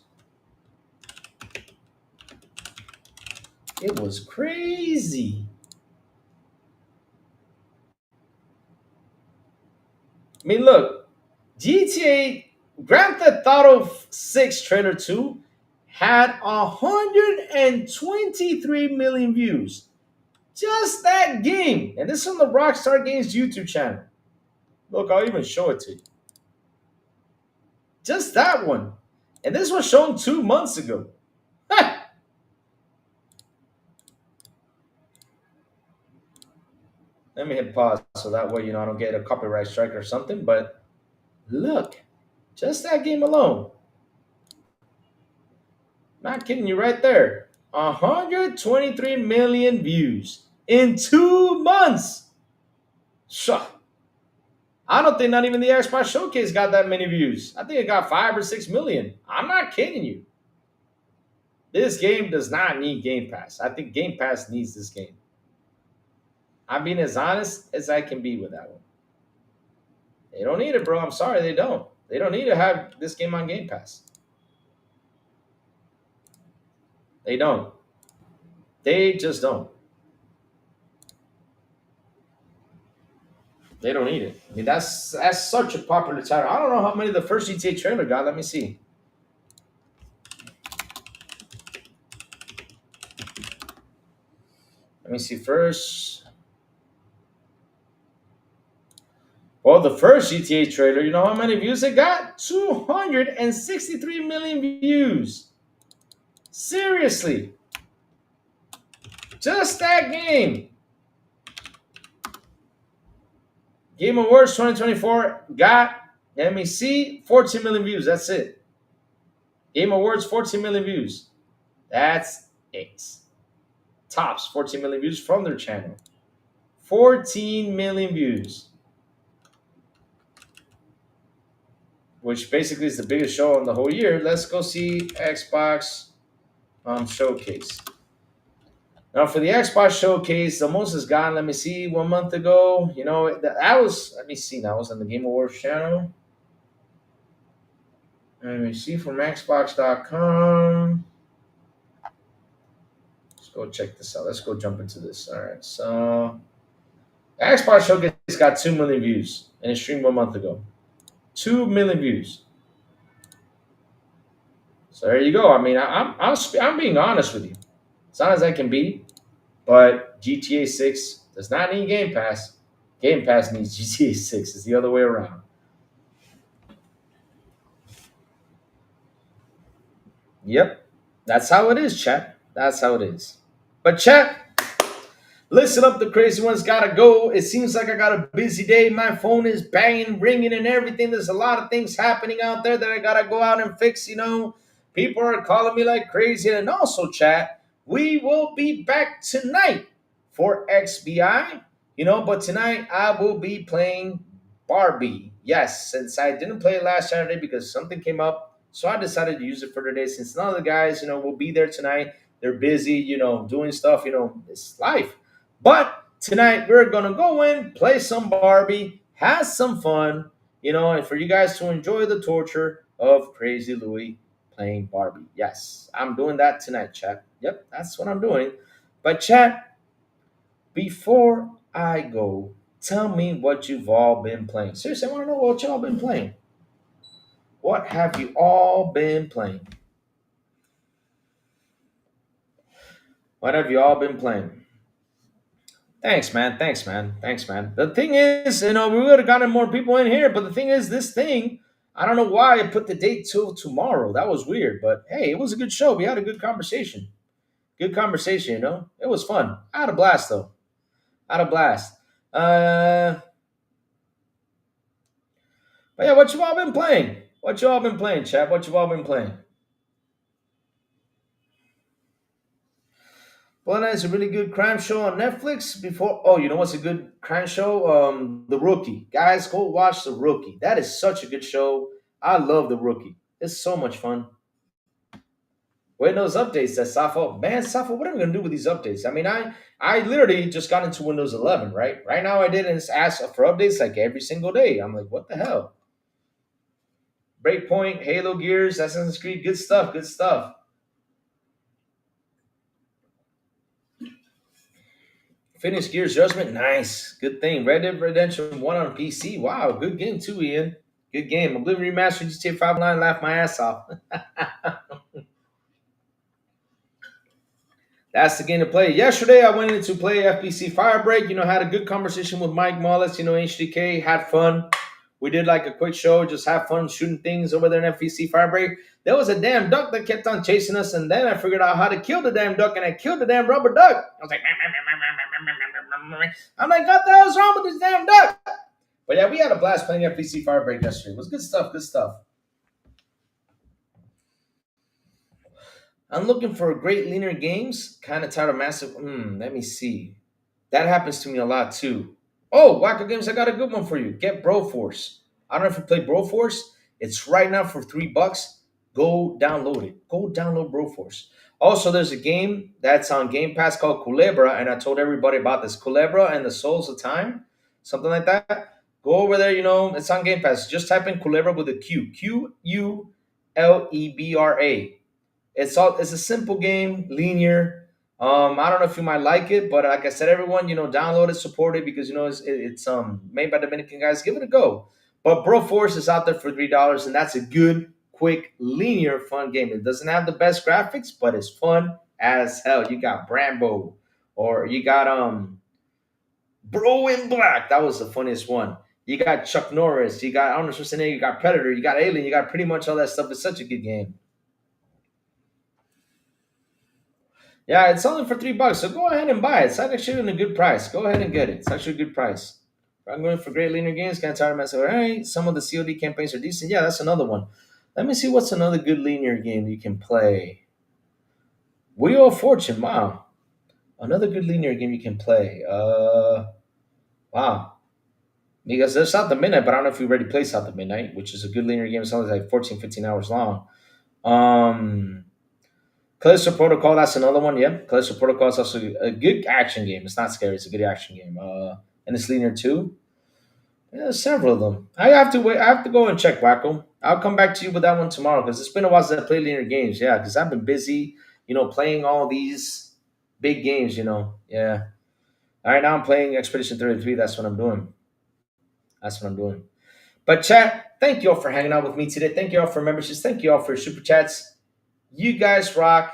It was crazy. I mean, look, GTA Grand Theft Auto 6 trailer 2 had 123 million views. Just that game. And this is on the Rockstar Games YouTube channel. Look, I'll even show it to you. Just that one. And this was shown 2 months ago. Let me hit pause so that way, I don't get a copyright strike or something. But look, just that game alone. Not kidding you right there. 123 million views in 2 months. Shuh. I don't think not even the Xbox Showcase got that many views. I think it got 5 or 6 million. I'm not kidding you. This game does not need Game Pass. I think Game Pass needs this game. I'm being as honest as I can be with that one. They don't need it, bro. I'm sorry, they don't. They don't need to have this game on Game Pass. They don't. They just don't. They don't need it. I mean, that's such a popular title. I don't know how many the first GTA trailer got. Let me see. Let me see first. Well, the first GTA trailer, you know how many views it got? 263 million views. Seriously. Just that game. Game Awards 2024 got, let me see, 14 million views. That's it. Game Awards, 14 million views. That's it. Tops 14 million views from their channel. 14 million views, which basically is the biggest show on the whole year. Let's go see Xbox showcase. Now for the Xbox showcase, the most has gone. Let me see. 1 month ago, that was. Let me see. That was on the Game Awards channel. Let me see from Xbox.com. Let's go check this out. Let's go jump into this. All right. So the Xbox showcase got 2 million views and it streamed 1 month ago. 2 million views. So there you go. I mean, I'm being honest with you. As honest as I can be. But GTA 6 does not need Game Pass. Game Pass needs GTA 6. It's the other way around. Yep. That's how it is, chat. That's how it is. But chat, listen up, the crazy ones gotta go. It seems like I got a busy day. My phone is banging, ringing, and everything. There's a lot of things happening out there that I gotta go out and fix. People are calling me like crazy. And also, chat, we will be back tonight for XBI. But tonight I will be playing Barbie. Yes, since I didn't play it last Saturday because something came up. So I decided to use it for today since none of the guys, will be there tonight. They're busy, doing stuff, it's life. But tonight we're gonna go in, play some Barbie, have some fun, and for you guys to enjoy the torture of Crazy Louie playing Barbie. Yes, I'm doing that tonight, chat. Yep, that's what I'm doing. But chat, before I go, tell me what you've all been playing. Seriously, I want to know what y'all been playing. What have you all been playing? What have you all been playing? Thanks, man. Thanks, man. Thanks, man. The thing is, we would have gotten more people in here, but the thing is, this thing, I don't know why I put the date till tomorrow. That was weird, but hey, it was a good show. We had a good conversation. Good conversation. It was fun. I had a blast, though. I had a blast. But yeah, what you all been playing? What you all been playing, chap? What you all been playing? Well, that's a really good crime show on Netflix. Before, oh, you know what's a good crime show? The Rookie. Guys, go watch The Rookie. That is such a good show. I love The Rookie. It's so much fun. Waiting those updates that Safo. Man, Safo, what are we gonna do with these updates? I mean, I literally just got into Windows 11, right? Right now, I did and ask for updates like every single day. I'm like, what the hell? Breakpoint, Halo Gears, Assassin's Creed, good stuff, good stuff. Finish Gears Judgment, nice, good thing. Red Dead Redemption 1 on PC, wow, good game too, Ian. Good game. Oblivion Remastered GTA 5 Online, laughed my ass off. That's the game to play. Yesterday, I went in to play FBC Firebreak. Had a good conversation with Mike Mullis, HDK, had fun. We did like a quick show, just have fun shooting things over there in FBC Firebreak. There was a damn duck that kept on chasing us, and then I figured out how to kill the damn duck, and I killed the damn rubber duck. I was like, I'm like, what the hell's wrong with this damn duck? But yeah, we had a blast playing FBC Firebreak yesterday. It was good stuff, good stuff. I'm looking for great linear games. Kind of tired of massive. Let me see. That happens to me a lot too. Oh, Wacko Games, I got a good one for you. Get Broforce. I don't know if you play Broforce. It's right now for $3. Go download it. Go download Broforce. Also, there's a game that's on Game Pass called Culebra, and I told everybody about this. Culebra and the Souls of Time, something like that. Go over there, it's on Game Pass. Just type in Culebra with a Q. Culebra. It's a simple game, linear. I don't know if you might like it, but like I said, everyone, download it, support it because it's made by Dominican guys. Give it a go. But Broforce is out there for $3, and that's a good, quick, linear, fun game. It doesn't have the best graphics, but it's fun as hell. You got Brambo, or you got Bro in Black. That was the funniest one. You got Chuck Norris. You got Arnold Schwarzenegger. You got Predator. You got Alien. You got pretty much all that stuff. It's such a good game. Yeah, it's only for $3, so go ahead and buy it. It's actually in a good price. Go ahead and get it. It's actually a good price. I'm going for great linear games. Can't tire myself. All right, some of the COD campaigns are decent. Yeah, that's another one. Let me see what's another good linear game you can play. Wheel of Fortune. Wow, another good linear game you can play. Wow. Because there's South of Midnight, but I don't know if you already played South of Midnight, which is a good linear game. It's only like 14, 15 hours long. Um, Callisto Protocol, that's another one. Yep. Callisto Protocol is also a good action game. It's not scary. It's a good action game. And it's linear too. Yeah, there's several of them. I have to wait. I have to go and check Wacko. I'll come back to you with that one tomorrow because it's been a while since I played linear games. Yeah, because I've been busy, playing all these big games. Yeah. All right, now I'm playing Expedition 33. That's what I'm doing. That's what I'm doing. But chat, thank you all for hanging out with me today. Thank you all for memberships. Thank you all for super chats. You guys rock.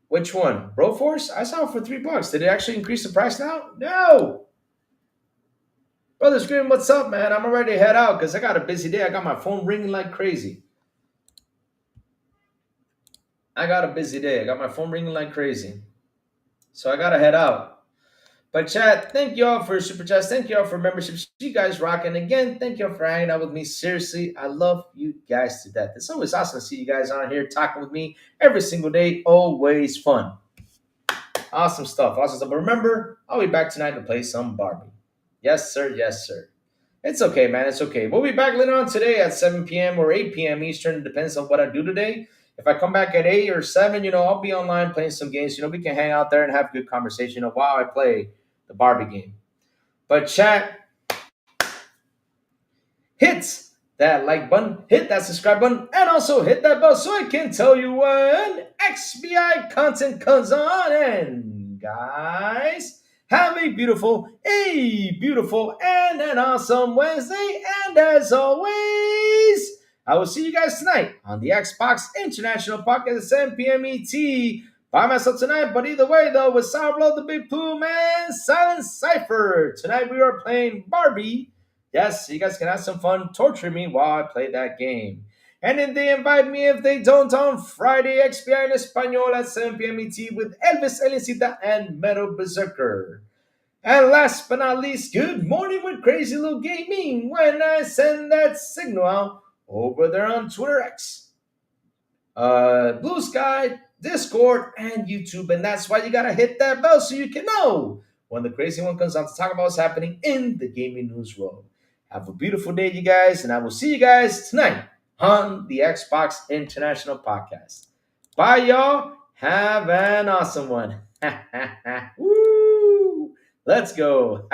Which one? Broforce? I saw it for $3. Did it actually increase the price now? No. Brother Scream, what's up, man? I'm ready to head out because I got a busy day. I got my phone ringing like crazy. I got a busy day. I got my phone ringing like crazy. So I gotta head out. But chat, thank you all for super chats. Thank you all for memberships. You guys rock. And again, thank you all for hanging out with me. Seriously, I love you guys to death. It's always awesome to see you guys on here talking with me every single day. Always fun. Awesome stuff. Awesome stuff. But remember, I'll be back tonight to play some Barbie. Yes, sir. Yes, sir. It's okay, man. It's okay. We'll be back later on today at 7 p.m. or 8 p.m. Eastern. It depends on what I do today. If I come back at 8 or 7, I'll be online playing some games. We can hang out there and have a good conversation while I play the Barbie game. But chat, hit that like button, hit that subscribe button, and also hit that bell so I can tell you when XBI content comes on. And guys, have a beautiful, and an awesome Wednesday. And as always, I will see you guys tonight on the Xbox International Podcast at 7 p.m. ET. By myself tonight, but either way, though, with Sourblowed the Big Plume and Silent Cypher. Tonight we are playing Barbie. Yes, you guys can have some fun torturing me while I play that game. And then they invite me if they don't on Friday, XPI in Espanol at 7 p.m. ET with Elvis Elincita and Metal Berserker. And last but not least, good morning with Crazy Little Gaming when I send that signal out over there on Twitter X, Blue Sky, Discord, and YouTube. And that's why you gotta hit that bell so you can know when the crazy one comes on to talk about what's happening in the gaming news world. Have a beautiful day, you guys, and I will see you guys tonight on the Xbox International Podcast. Bye, y'all. Have an awesome one. Woo! Let's go.